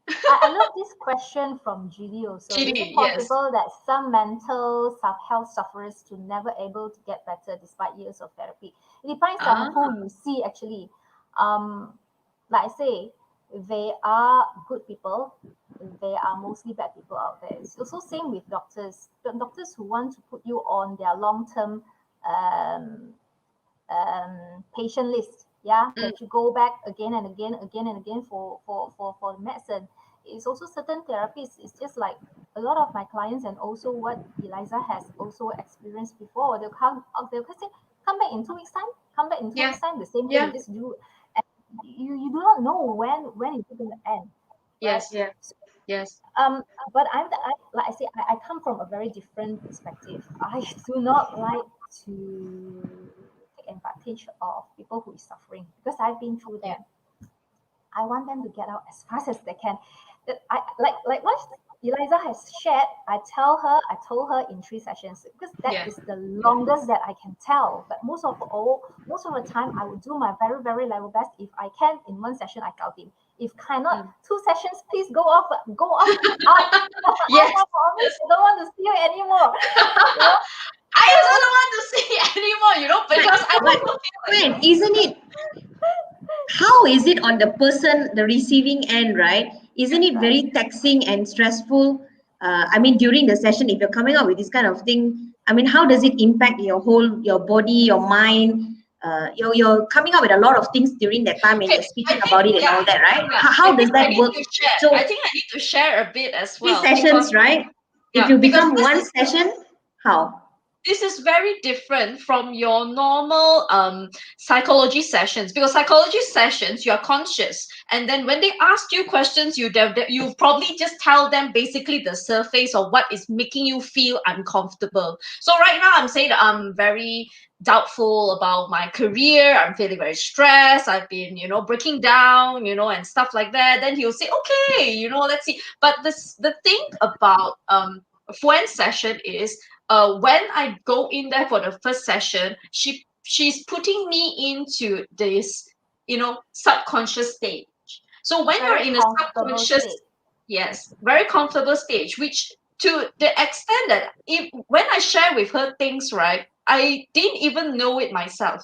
I love this question from Judy also. Is it GD, yes. possible that some mental health sufferers to never able to get better despite years of therapy? It depends on Ah, who you see actually. Um, like I say, they are good people. They are mostly bad people out there. It's also same with doctors. The doctors who want to put you on their long-term um, patient list, yeah, mm, that you go back again and again for medicine. It's also certain therapies. It's just like a lot of my clients, and also what Eliza has also experienced before. They'll say, come back in 2 weeks time, come back in two yeah, weeks time, the same way you yeah, just do. And you do not know when it's going to end, right? yes, Yeah. So, yes. um, but like I say, I come from a very different perspective. I do not like to take advantage of people who is suffering because I've been through Yeah. that. I want them to get out as fast as they can. That I like what Eliza has shared. I told her in 3 sessions because that Yeah. is the longest that I can tell. But most of the time, I would do my very level best. If I can, in 1 session, I tell him. If cannot, Mm. 2 sessions, please go off out Yes. of office. I don't want to see you anymore. You know, I so also don't want to see anymore, because I But also feel like, when isn't it? How is it on the person, the receiving end, right? Isn't it right. very taxing and stressful? I mean, during the session, if you're coming up with this kind of thing, I mean, how does it impact your body, your mind? You're coming up with a lot of things during that time and okay, you're I speaking think, about it and yeah, all that, right? yeah. How I does think I that need work? to share. I So, think I need to share a bit as three well, because sessions, right? If yeah, you because become one session, how? this is very different from your normal psychology sessions, because psychology sessions, you're conscious, and then when they ask you questions, you probably just tell them basically the surface of what is making you feel uncomfortable. So right now I'm saying that I'm very doubtful about my career, I'm feeling very stressed, I've been, breaking down, and stuff like that. Then he'll say, okay, let's see. But the thing about Fuen's session is, when I go in there for the first session, she's putting me into this, subconscious stage. So when you're Very in a comfortable subconscious, state. yes, very comfortable stage, which to the extent that if when I share with her things, right, I didn't even know it myself.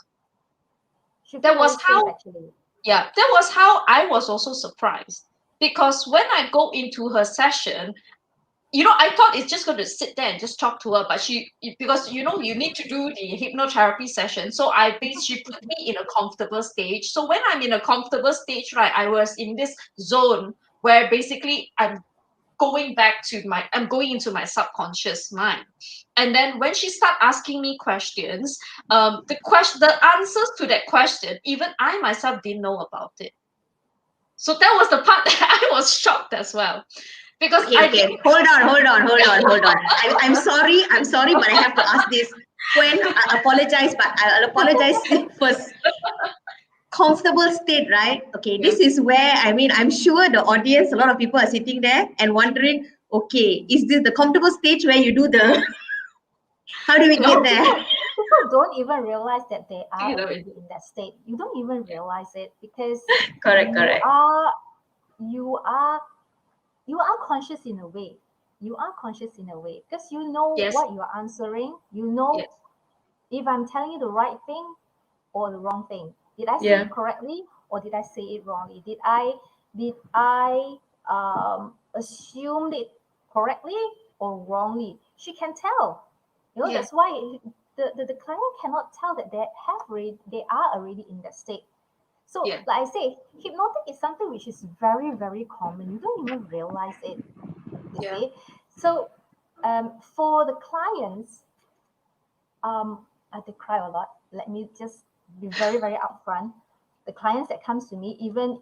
She feel That very was safe how, actually. yeah, that was how I was also surprised. Because when I go into her session, I thought it's just going to sit there and just talk to her, but because you need to do the hypnotherapy session. So she put me in a comfortable stage. So when I'm in a comfortable stage, right, I was in this zone where basically I'm going into my subconscious mind. And then when she started asking me questions, the answers to that question, even I myself didn't know about it. So that was the part that I was shocked as well, because Okay, I okay. didn't. Hold on. I'm sorry, but I have to ask this. When I apologize, but I'll apologize first. Comfortable state, right? Okay, Yeah. this is where I mean, I'm sure the audience, a lot of people are sitting there and wondering okay, is this the comfortable stage where you do the how do we No, get there? people don't even realize that they are You know, already in that state. You don't even realize it because Correct, you correct. are you are you are conscious in a way. You are conscious in a way because you know yes, what you are answering. You know yes, if I'm telling you the right thing or the wrong thing. Did I say Yeah, it correctly or did I say it wrongly? Did I assumed it correctly or wrongly? She can tell. You know, yeah, that's why the client cannot tell that they are already in that state. So, yeah, like I say, hypnotic is something which is very, very common. You don't even realize it, you yeah, see. So, for the clients, they cry a lot. Let me just be very, very upfront. The clients that comes to me, even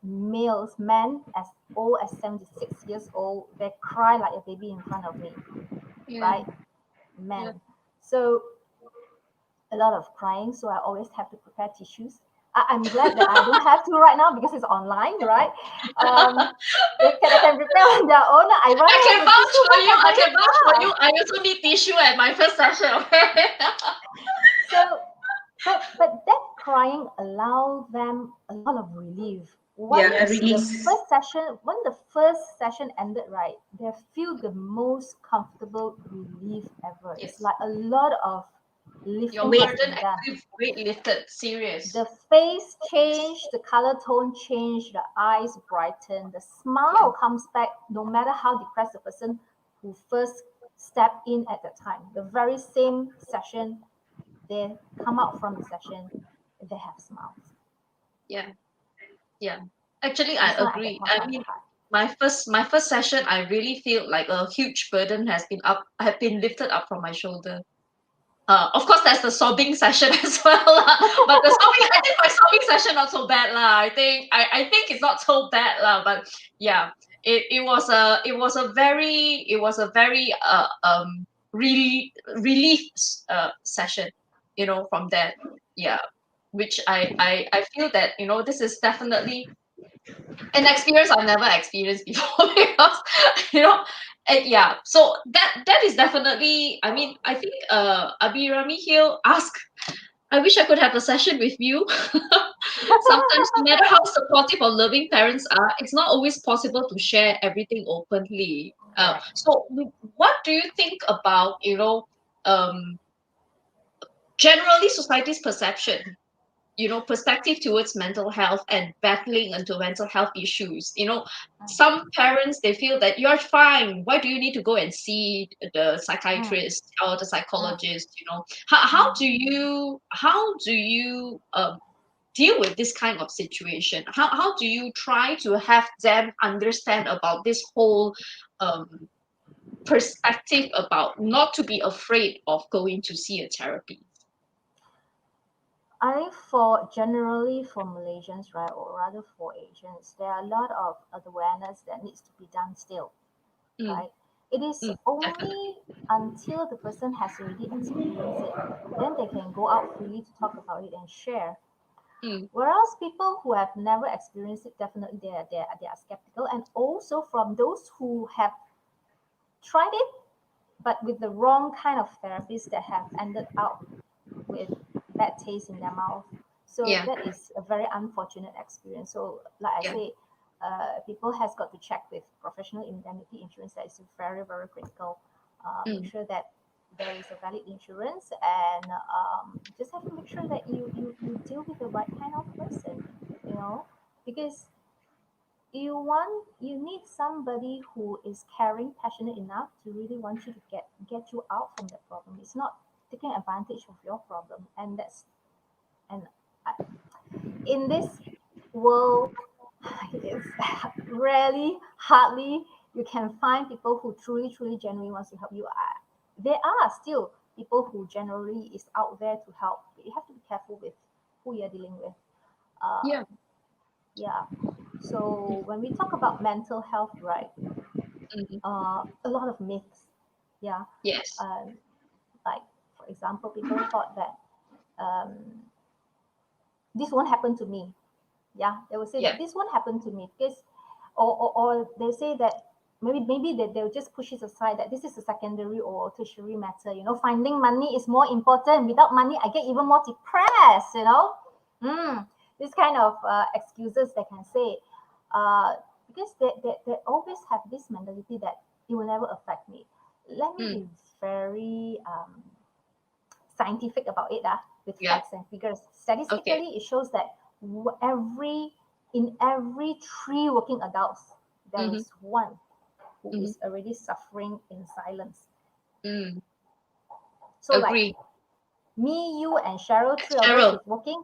males, men as old as 76 years old, they cry like a baby in front of me, yeah, right? yeah. Men. So a lot of crying, so I always have to prepare tissues. I'm glad that I don't have to right now because it's online, right? They can prepare on their own. I rather I have can the vouch tissue for box you. on I my can vouch for you. behalf. I also need tissue at my first session. Okay. So, but that crying allow them a lot of relief. yeah, a Yes. release. When the first session ended, right, they feel the most comfortable relief ever. It's Yes. like a lot of Your lifting has Weight. burden been done. actually weight lifted. The Serious. face Yes. changed, the color tone changed, the eyes brighten, the Yeah. smile comes back no matter how depressed the person who first stepped in at that time. The very same session, they come out from the session, they have smiles. Yeah. Yeah. Actually, I This one at that agree. point I of mean, heart. my first session, I really feel like a huge burden have been lifted up from my shoulder. Of course, there's the sobbing session as well, lah. But the sobbing, I think my sobbing session not so bad, lah. I think it's not so bad, lah. But yeah, it was a very really relief session, from that. Yeah, which I feel that this is definitely an experience I've never experienced before because you know yeah, so that is definitely, I mean, I think Abirami here asked, I wish I could have a session with you. Sometimes, no matter how supportive or loving parents are, it's not always possible to share everything openly. Correct. So what do you think about um generally society's perspective towards mental health and battling into mental health issues? Mm, Some parents, they feel that you're fine. Why do you need to go and see the mm, psychiatrist or the mm, psychologist? How do you deal with this kind of situation? How do you try to have them understand about this whole um, perspective about not to be afraid of going to see a therapy? I think for generally for Malaysians, right, or rather for Asians, there are a lot of awareness that needs to be done still, Mm, right? It is definitely. only until the person has already experienced it, then they can go out freely to talk about it and share. Mm, Whereas people who have never experienced it, definitely they are skeptical. And also from those who have tried it, but with the wrong kind of therapies that have ended up with bad taste in their mouth. So yeah, that is a very unfortunate experience. So like I yeah. say, people has got to check with professional indemnity insurance. That is very, very critical. Make Mm, sure that there is a valid insurance and just have to make sure that you deal with the right kind of person, you know, because you need somebody who is caring, passionate enough to really want you to get you out from that problem. It's not taking advantage of your problem, and and I- in this world, it's rarely, hardly you can find people who truly, genuinely wants to help you. There are still people who generally is out there to help. But you have to be careful with who you're dealing with. yeah. Um, yeah. So when we talk about mental health, right, Mhm. a lot of myths. Yeah. Yes. Um, like for example, people thought that um, this won't happen to me. Yeah, they will say Yeah. that this won't happen to me because, or they say that maybe they'll just push it aside that this is a secondary or tertiary matter. Finding money is more important. Without money, I get even more depressed. This kind of excuses they can say, because they always have this mentality that it will never affect me. Let me Mm. be very scientific about it, with Yeah. facts and figures. Okay. Statistically, it shows that in every three working adults, there Mm-hmm. is one who Mm-hmm. is already suffering in silence. Mm. So like Agree. me, you, and Cheryl, three of us Cheryl. is working.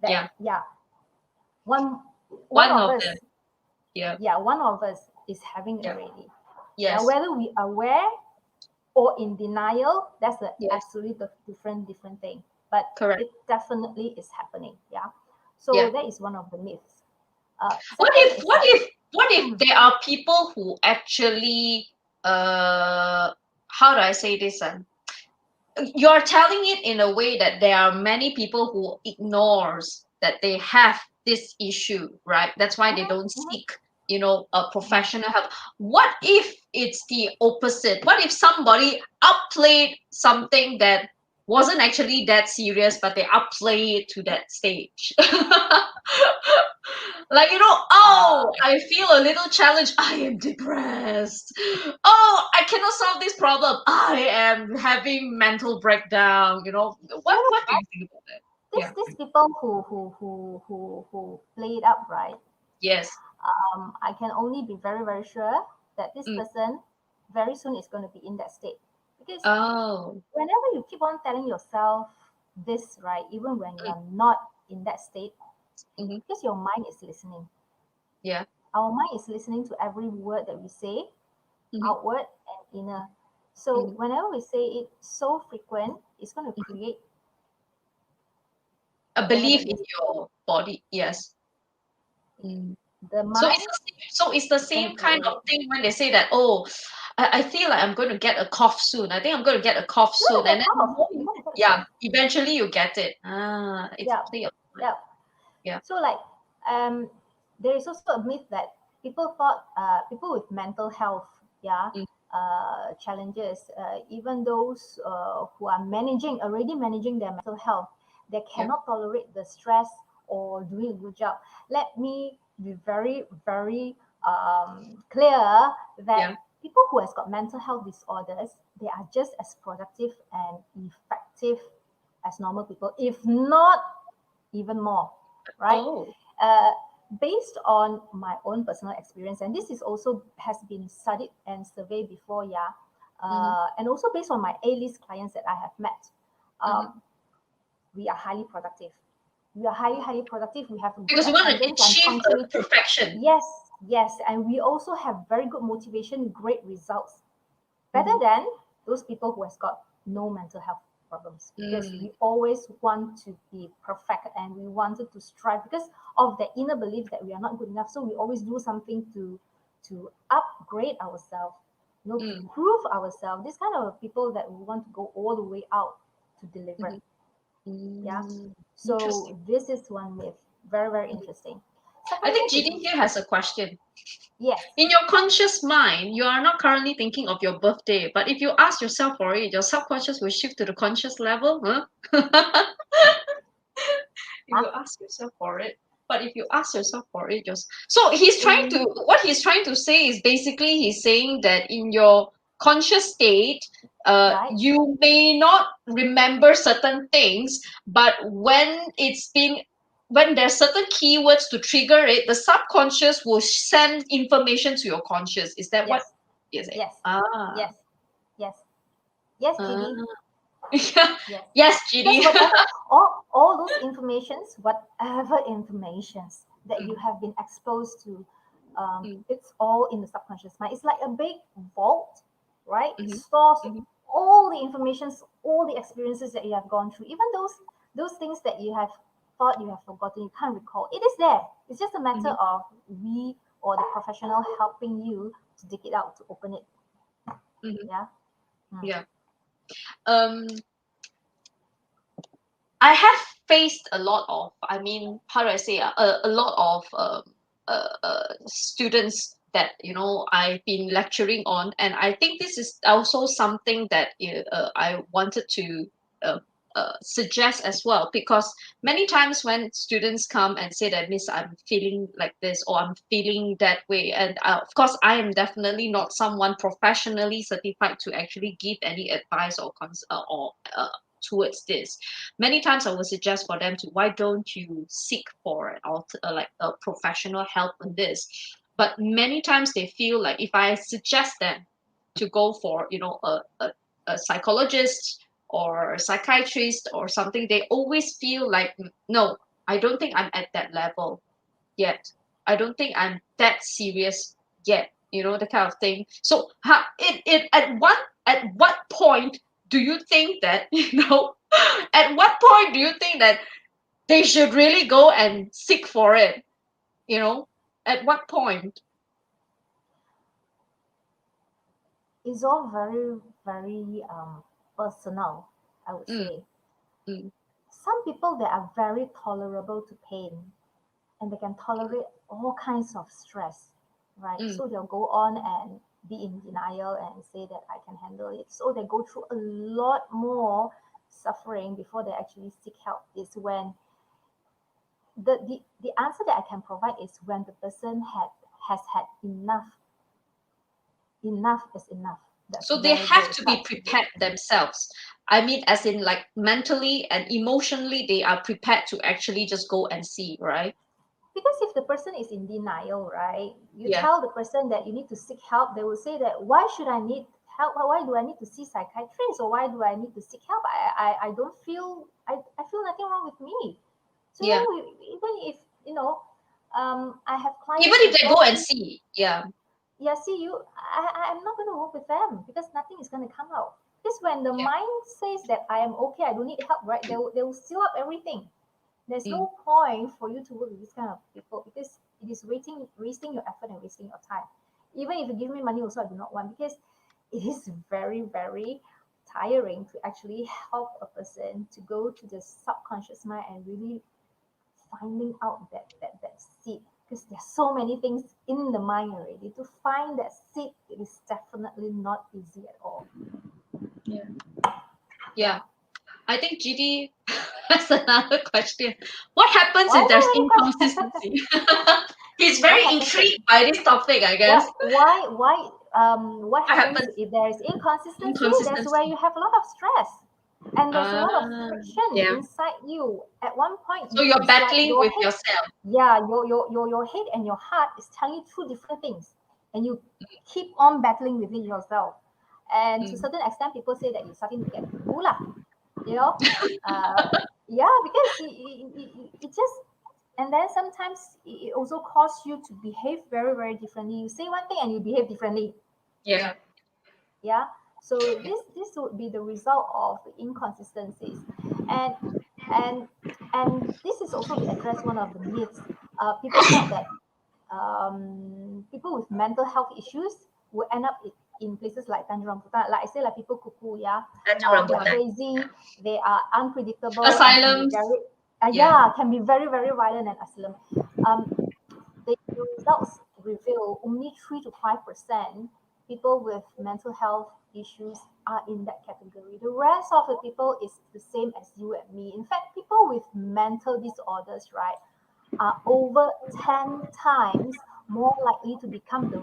Yeah. That yeah, one one One of of them. us, Yeah. yeah, one of us is having Yeah. already. Yeah, Yes. whether we are aware or in denial, that's an Yes. absolutely different thing. But Correct. it definitely is happening. Yeah. So Yeah. that is one of the myths. What Second if is what like, if what if there are people who actually how do I say this? You're telling it in a way that there are many people who ignores that they have this issue, right? That's why they mhm, don't mhm, seek, a mhm. professional help. What if it's the opposite? What if somebody upplayed something that wasn't actually that serious, but they upplay it to that stage? Like, uh, oh, I feel a little challenged. I am depressed. Oh, I cannot solve this problem. I am having mental breakdown. you know What do what? you think about that? These Yeah. these people who play it up, right? Yes. I can only be very, very sure that this Mm. person very soon is going to be in that state. Because Oh. whenever you keep on telling yourself this, right, even when you Mm. are not in that state, Hmm. because your mind is listening. Yeah. Our mind is listening to every word that we say, Hmm. outward and inner. So Hmm. whenever we say it so frequent, it's going to Hmm. create A whatever belief that in is. your body. Yes. Mm. The So mind it's the is going same to kind create of it. thing when they say that, oh, I feel like I'm going to get a cough soon. I think I'm going to get a cough You're soon. going to And get a then, cough. You're going to get a yeah, cough. eventually you get it. Ah, it's a Yeah, play of mind. yeah. Yeah. So like, there is also a myth that people thought people with mental health, yeah, Mm. challenges, even those who are already managing their mental health, they Yeah. cannot tolerate the stress or doing a good job. Let me be very, very clear that Yeah. people who has got mental health disorders, they are just as productive and effective as normal people, if not even more, right? Oh. Uh, Based on my own personal experience, and this is also has been studied and surveyed before, yeah, Mm-hmm. and also based on my A-list clients that I have met, Mm-hmm. um, we are highly productive. We are highly productive. We have good Because you want to attendance and achieve a punctuality. perfection. Yes, yes, and we also have very good motivation, great results, better Mm-hmm. than those people who has got no mental health problems, because Mm. we always want to be perfect and we wanted to strive because of the inner belief that we are not good enough, so we always do something to upgrade ourselves, to Mm. prove ourselves. This kind of people that we want to go all the way out to deliver. Mm-hmm. Yeah, Mm. so Interesting. this is one myth, very, very Mhm. interesting. I Second think myth is GD here has a question. yes. In your conscious mind, you are not currently thinking of your birthday, but if you ask yourself for it, your subconscious will shift to the conscious level, huh? If Huh? you ask yourself for it, but if you ask yourself for it, just so Mm, what he's trying to say is basically he's saying that in your conscious state, right. you may not remember certain things, but when there's certain keywords to trigger it, the subconscious will send information to your conscious. Is that what Yes, you're saying? yes, Ah, yes, yes, yes, GD. ah. Yes, Yes, because GD. whatever, all those informations, whatever informations that you Mm, have been exposed to, mm, it's all in the subconscious mind. It's like a big vault, right? It mhm, stores mhm, all the informations, all the experiences that you have gone through, even those things that you have thought you have forgotten, you can't recall. It is there. It's just a matter mhm, of we or the professional helping you to dig it out, to open it. mhm. Yeah. Hmm. Yeah. Um, I have faced a lot of, I mean, how do I say, a lot of students that I've been lecturing on, and I think this is also something that I wanted to uh, suggest as well, because many times when students come and say that, Miss, I'm feeling like this or I'm feeling that way, and of course I am definitely not someone professionally certified to actually give any advice or towards this. Many times I would suggest for them to, why don't you seek for like a professional help on this. But many times they feel like if I suggest them to go for a psychologist or a psychiatrist or something, they always feel like, no, I don't think I'm at that level yet. I don't think I'm that serious yet, the kind of thing. So at what point do you think that, at what point do you think that they should really go and seek for it? You know, at what point? It's all very, very personal, I would Mm, say. mm, Some people that are very tolerable to pain and they can tolerate all kinds of stress, right? mm. So they'll go on and be in denial and say that I can handle it. So they go through a lot more suffering before they actually seek help. Is when the answer that I can provide is when the person has had enough. Enough is enough. That's So they where have they to be start to get. prepared themselves. I mean, as in like mentally and emotionally, they are prepared to actually just go and see, right? Because if the person is in denial, right, you Yeah, tell the person that you need to seek help, they will say that, why should I need help? Why do I need to see psychiatrists, or why do I need to seek help? I don't feel, I feel nothing wrong with me. So yeah. even if, I have Even clients if who they tell go and me, see, yeah, yeah, see you, I'm not going to work with them because nothing is going to come out. Because when the yeah. mind says that I am okay, I don't need help, right, they will seal up everything. There's Mm. no point for you to work with this kind of people because it is wasting your effort and wasting your time. Even if you give me money, also I do not want, because it is very, very tiring to actually help a person to go to the subconscious mind and really finding out that seed, because there's so many things in the mind already. To find that seed, it is definitely not easy at all. Yeah. Yeah. Yeah. I think GD has another question. What happens Why if is there there's any question? inconsistency? He's What very happens if intrigued by this topic, I guess. what What happens happens? if there is inconsistency? That's where you Inconsistency. have a lot of stress and there's a lot of Ah, friction Yeah. inside you. At one point, so you're it's like battling your with head, yourself. yeah, your head and your heart is telling you two different things, and you keep on battling within yourself. And to a Mm. certain extent, people say that you're starting to get kuku lah, you know. Yeah, because it just, and then sometimes it also causes you to behave very, very differently. You say one thing and you behave differently. Yeah. Yeah. Yeah. So Yeah. this would be the result of the inconsistencies. And and and this is also to address one of the myths. People thought that people with mental health issues will end up in places like Tanjung Rambutan. Like I say, like people cuckoo, yeah. Tanjung They are Yeah. Rambutan. crazy, they are unpredictable and can be Asylums. very, Yeah. can be very, very violent and asylum. Um, the results reveal only 3 to 5% people with mental health issues are in that category. The rest of the people is the same as you and me. In fact, people with mental disorders, right, are over 10 times more likely to become the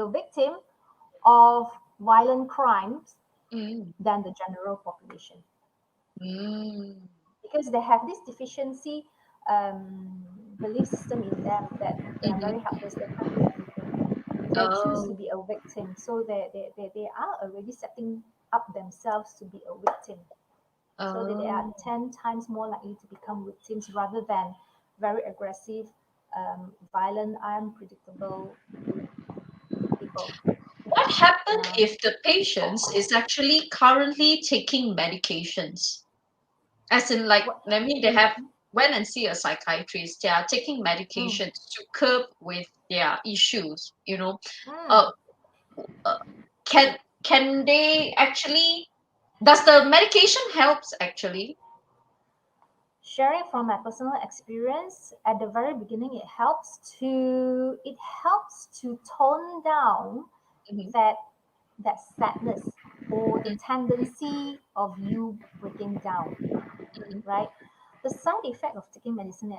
victim of violent crimes Mm. than the general population, Mm. because they have this deficiency belief system in them that they are very Mm-hmm. helpless, they can't do anything. They choose to Oh. be a victim. So they are already setting up themselves to be a victim. So that they are Oh. 10 times more likely to become victims rather than very aggressive, violent, unpredictable people. What happened Yeah. if the patient is actually currently taking medications? As in, like, What? I mean, they have went and see a psychiatrist. They are taking Mm, medications to curb with their issues. mm. Uh, uh can they actually? Does the medication helps actually? sharing from my personal experience, at the very beginning, it helps to tone down Mhm, that that sadness or the tendency of you breaking down, mhm, right? The side effect of taking medicine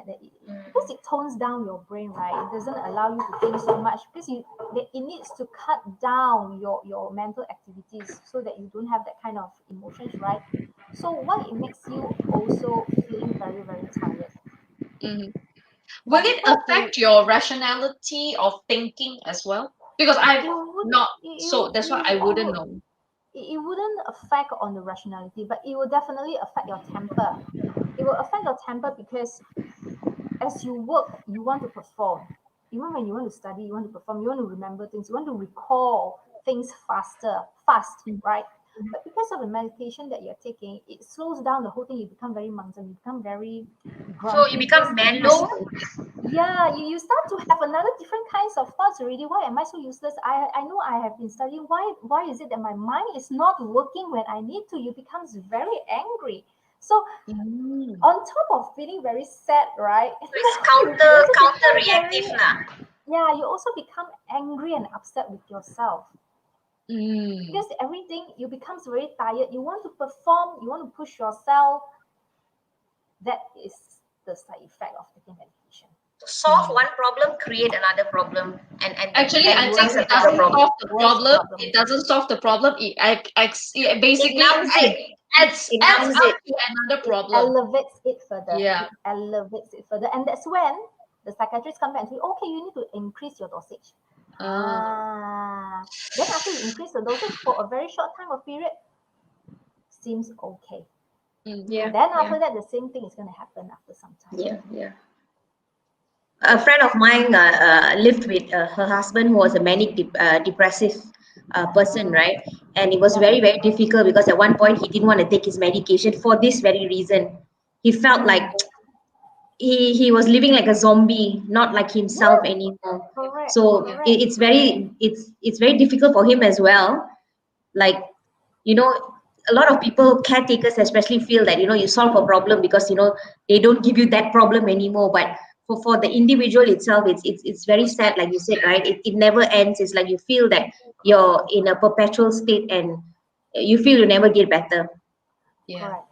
because it tones down your brain, right? It doesn't allow you to think so much because it needs to cut down your mental activities so that you don't have that kind of emotions, right? So why it makes you also feeling very, very tired. mhm. Will But it people who affect your rationality of thinking as well? Because I've it would not, you so that's why you I you wouldn't would know. it wouldn't affect on the rationality, but it will definitely affect your temper. It will affect your temper because as you work, you want to perform. Even when you want to study, you want to perform, you want to remember things, you want to recall things fast, Mhm, right? But because of the medication that you're taking, it slows down the whole thing. You become very munged, you become very So you grumpy because become mellow. yeah, you start to have another different kinds of thoughts already. Why am I so useless? I know I have been studying. Why is it that my mind is not working when I need to? You becomes very angry. So mm, on top of feeling very sad, right? So it's Now you also counter become reactive very lah. yeah, you also become angry and upset with yourself mm, because everything you becomes very tired. You want to perform, you want to push yourself. That is the side effect of taking medication. To solve mm. one problem, create another problem, Actually, and I think worse it another doesn't Worse, problem. solve the worse problem. problem. It doesn't solve the problem. It It basically numbs it. It adds numbs up it. to another It problem. elevates it further. Yeah. It elevates it further. And that's when the psychiatrist come back and say, okay, you need to increase your dosage. Uh, Then after you increase the dosage for a very short time of period, seems okay. mm, Yeah, Then yeah, after that, the same thing is going to happen after some time. yeah, yeah. A friend of mine lived with her husband who was a depressive person, Mm, right? And it was yep. very, very difficult because at one point he didn't want to take his medication for this very reason. He felt like Mm. he was living like a zombie, not like himself Yes, anymore. correct, So yeah. correct. it's very difficult for him as well. Like, you know, a lot of people, caretakers especially, feel that you solve a problem because they don't give you that problem anymore. But for the individual itself, it's very sad, like you said, right? It never ends. It's like you feel that you're in a perpetual state and you feel you never get better. Yeah. Correct.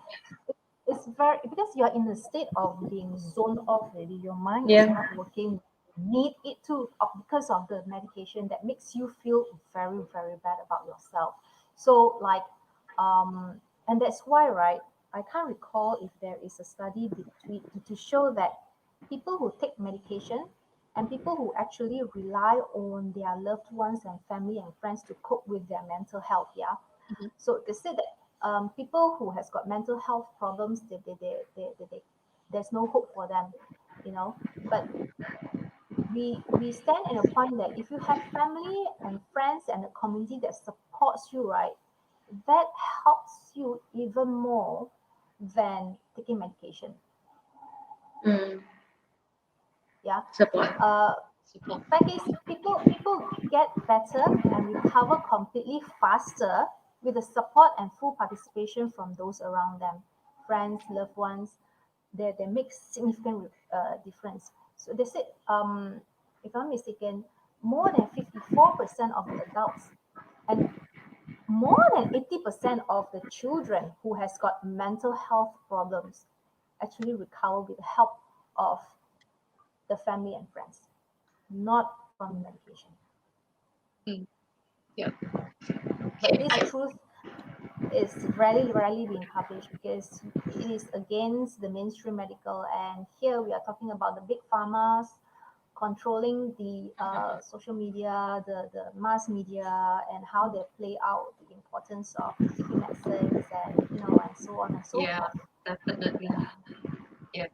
It's very because you're in a state of being zoned off already. Your mind is Yeah. not working. Need it to because of the medication that makes you feel very, very bad about yourself. So like and that's why, right? I can't recall if there is a study between to show that people who take medication and people who actually rely on their loved ones and family and friends to cope with their mental health, yeah, Mhm. so they said that people who has got mental health problems, there's no hope for them, you know. But we stand in a point that if you have family and friends and a community that supports you, right, that helps you even more than taking medication. Mm. Yeah. Support. Uh, Support. fact is, people get better and recover completely faster with the support and full participation from those around them, friends, loved ones. They make significant difference. So they said, if I'm mistaken, more than 54% of the adults and more than 80% of the children who has got mental health problems actually recover with the help of the family and friends, not from the medication. Mm, yeah. But Okay. this truth is rarely being published because it is against the mainstream medical. And here we are talking about the big pharmas controlling the social media, the mass media, and how they play out the importance of taking medicines and and so on and so Yeah, forth. definitely. Yeah. Yeah.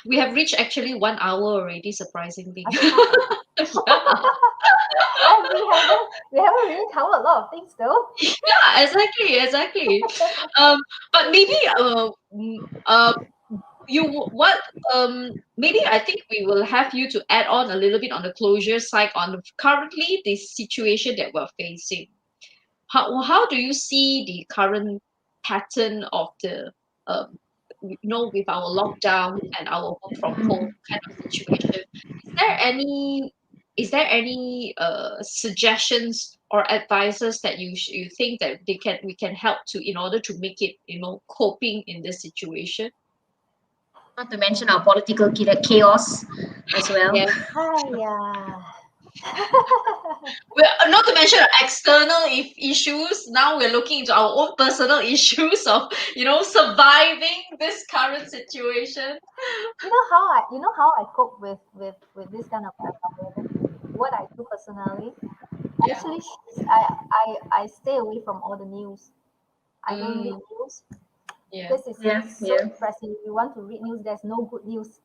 We have reached actually 1 hour already, surprisingly. I think have. Yeah. And we haven't really covered a lot of things though. Yeah, exactly. Um, but maybe you what maybe I think we will have you to add on a little bit on the closure side on currently the situation that we're facing. How do you see the current pattern of the um with our lockdown and our work from home kind of situation, is there any suggestions or advices that you think that we can help to in order to make it, coping in this situation? Not to mention our political chaos as well. Yeah. Yeah. Well, not to mention external issues. Now we're looking into our own personal issues of, surviving this current situation. You know how I cope with this kind of environment. What I do personally, I Yeah. actually I stay away from all the news. I don't read Mm, news yeah. because Yeah, it's so yeah. depressing. If you want to read news, there's no good news.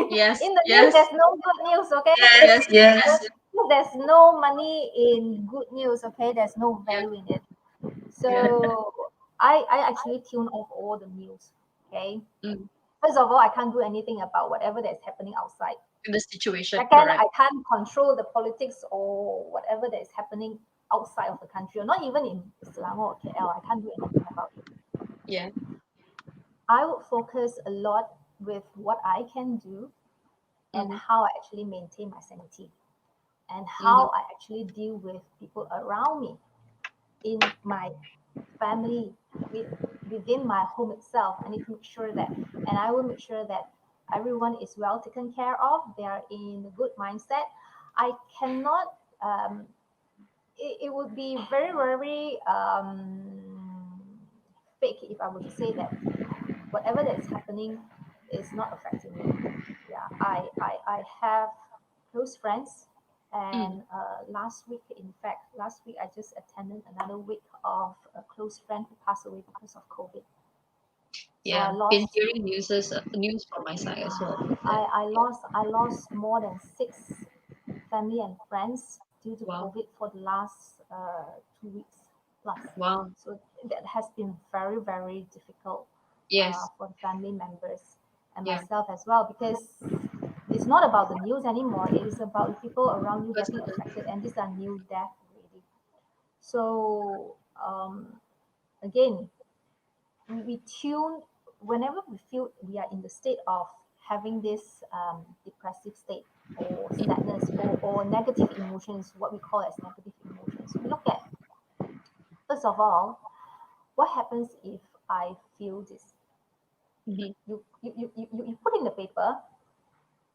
Yes. In the news, Yes. there's no good news. Okay, Yes, Yes. yes. Yes. there's no money in good news. Okay, there's no Yeah. value in it. Yeah. So I actually tune off all the news. Okay. Mm. First of all, I can't do anything about whatever that's happening outside. In the situation, Second, correct. I can't control the politics or whatever that is happening outside of the country, or not even in Selangor or KL. I can't do anything about it. Yeah. I would focus a lot with what I can do and Mm-hmm. how I actually maintain my sanity and Mm-hmm. how I actually deal with people around me in my family, with within my home itself. I need to make sure that, and I will make sure that everyone is well taken care of. They are in a good mindset. I cannot. It would be very very fake if I were to say that whatever that is happening is not affecting me. Yeah, I have close friends, Mm. and last week I just attended another week of a close friend who passed away because of COVID. So I Yeah. Been lost hearing news from my side as well with that. Yeah. I lost more than six family and friends due to Wow. COVID for the last 2 weeks plus. Wow. So that has been very, very difficult Yes. for the family members and Yeah. myself as well, because it's not about the news anymore. It is about the people around you getting Personally. affected, and these are new death already. So again, we tune whenever we feel we are in the state of having this depressive state or sadness or negative emotions, what we call as negative emotions. We look at, first of all, what happens if I feel this? Mm-hmm. You put in the paper,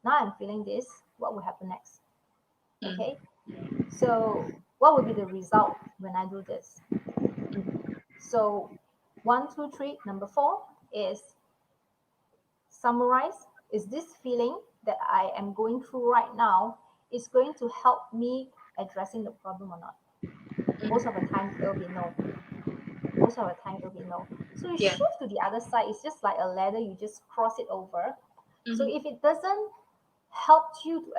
now I'm feeling this, what will happen next? Mm. Okay, so what will be the result when I do this? Mm. So 1, 2, 3, number 4 is summarize, is this feeling that I am going through right now is going to help me addressing the problem or not? Most of the time it'll be no. Most of the time it'll be no. So you Yeah. shift to the other side. It's just like a ladder, you just cross it over. So Mm-hmm. if it doesn't help you to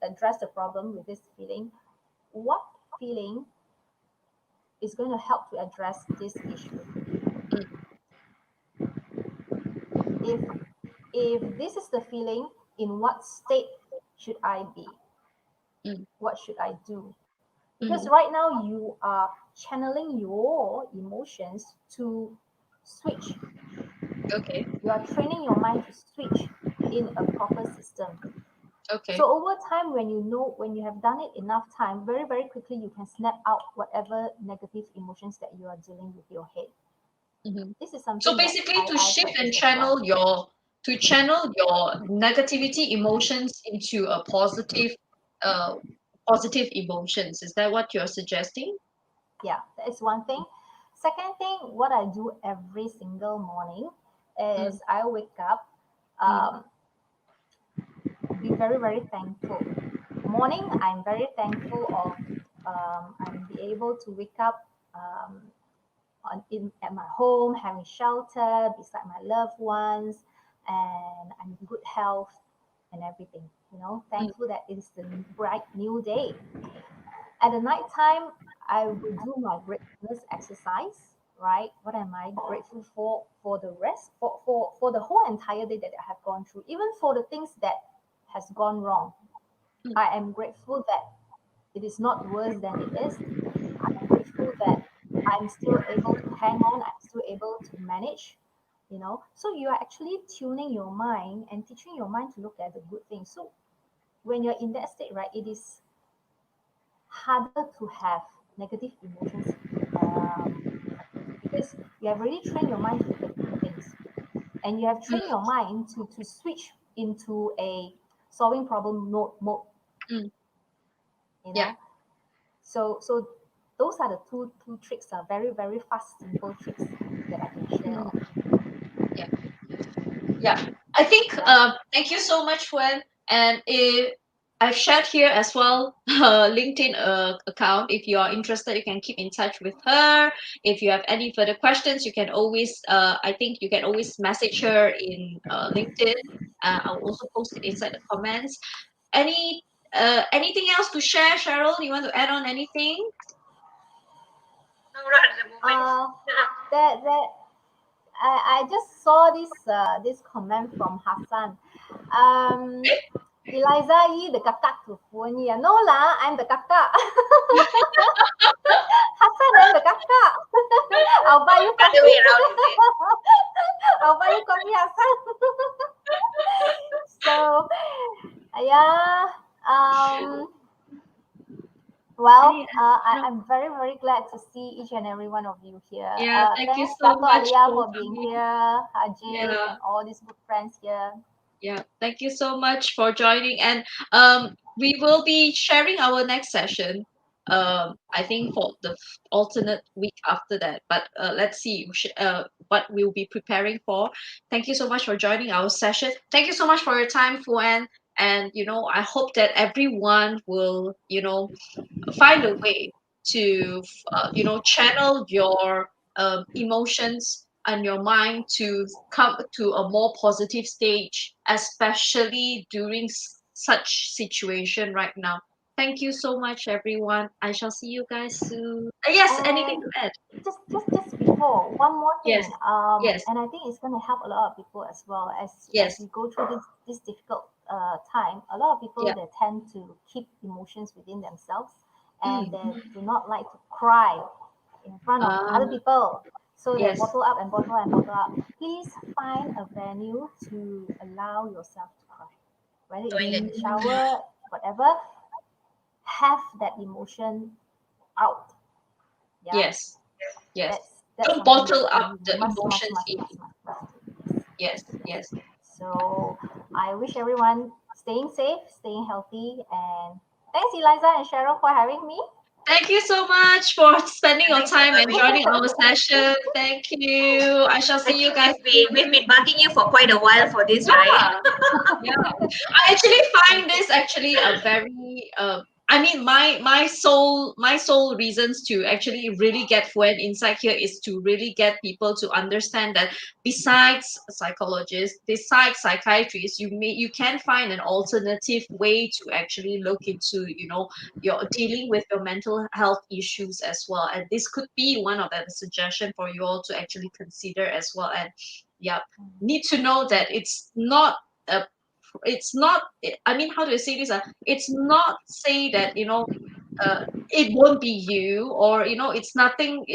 address the problem with this feeling, what feeling is going to help to address this issue? Mm. If if this is the feeling, in what state should I be? Mm. What should I do? Because Mm-hmm. right now you are channeling your emotions to switch. Okay. You are training your mind to switch in a proper system. Okay. So over time, when you have done it enough time, very, very quickly you can snap out whatever negative emotions that you are dealing with your head. Mm-hmm. This is So something that basically, to I shift and practice as well. channel your negativity emotions into a uh, positive emotions. Is that what you're suggesting? Yeah, that is one thing. Second thing, what I do every single morning Mm. is I wake up, Mm. um, be very, very thankful. Morning, I'm very thankful of I'm be able to wake up at my home, having shelter beside my loved ones, and I'm in good health and everything. Mm. Thankful that it is the bright new day. At the night time, I will do my gratefulness exercise. Right? What am I grateful for the rest for the whole entire day that I have gone through, even for the things that has gone wrong. Mm. I am grateful that it is not worse than it is. I'm grateful that I'm still able to hang on. I'm still able to manage. So you are actually tuning your mind and teaching your mind to look at the good things. So when you're in that state, right, it is harder to have negative emotions, um, because you have already trained your mind to look at the good things, and you have trained mm, your mind to switch into a solving problem mode, mm. you Yeah. know. So those are the two tricks, are very, very fast, simple tricks that I can share Mm, of. yeah. Yeah, I think Yeah. thank you so much, Wen. And I've shared here as well LinkedIn account. If you are interested, you can keep in touch with her. If you have any further questions, you can always I think you can always message her in LinkedIn. I'll also post it inside the comments. Anything else to share, Cheryl? You want to add on anything? No, not at the moment. uh that I just saw this comment from Hassan. Um, Eliza Yee, the kakak to Fuen Yee. No lah, I'm the kakak. Hassan, I'm the kakak. I'll buy you Other way coffee. around, is it? I'll buy you coffee, Hassan. So, yeah. Um, Any, I'm very, very glad to see each and every one of you here. yeah, thank you Thanks, so Dato much Alia, for for being coming. here, Ajay, Yeah. and all these good friends here. Yeah, thank you so much for joining. And we will be sharing our next session. I think for the alternate week after that. But let's see what we'll be preparing for. Thank you so much for joining our session. Thank you so much for your time, Fuan. And I hope that everyone will find a way to channel your emotions and your mind to come to a more positive stage, especially during such situation right now. Thank you so much, everyone. I shall see you guys soon. Yes, anything And to add? just before, one more Yes, thing, yes, and I think it's going to help a lot of people as well, as yes. we go through this difficult time. A lot of people, Yeah. they tend to keep emotions within themselves, and Mm. they do not like to cry in front of uh, other people. So they yes. bottle up and bottle and bottle up. Please find a venue to allow yourself to cry, whether it's in Toilet. the Mm. shower, whatever. Have that emotion out. Yeah, Yes, yes. that's Don't something bottle that up we the must must emotions must in. must must must do. Yes. Yes, yes. So I wish everyone staying safe, staying healthy, and thanks Eliza and Cheryl for having me. Thank you so much for spending Yeah, your thanks for time and coming. joining our session. Thank you. I shall I see you think guys we've soon. been bugging you for quite a while for this, right? Yeah, yeah. I actually Thank find you. this actually a very I mean my sole reasons to actually really get Fuen inside here is to really get people to understand that besides psychologists, besides psychiatrists, you can find an alternative way to actually look into, your dealing with your mental health issues as well. And this could be one of the suggestion for you all to actually consider as well. And yeah, need to know that a I mean, how do I say this, it's not say that it won't be you, or it's nothing,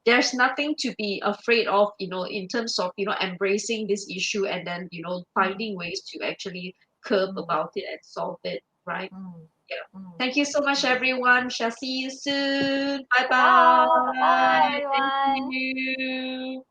there's nothing to be afraid of, in terms of embracing this issue, and then Mm, finding ways to actually curb mm, about it and solve it, right? mm, Yeah. mm. Thank you so much, Indeed. everyone. Shall see you soon. Bye Yeah, bye bye bye. Thank everyone. you.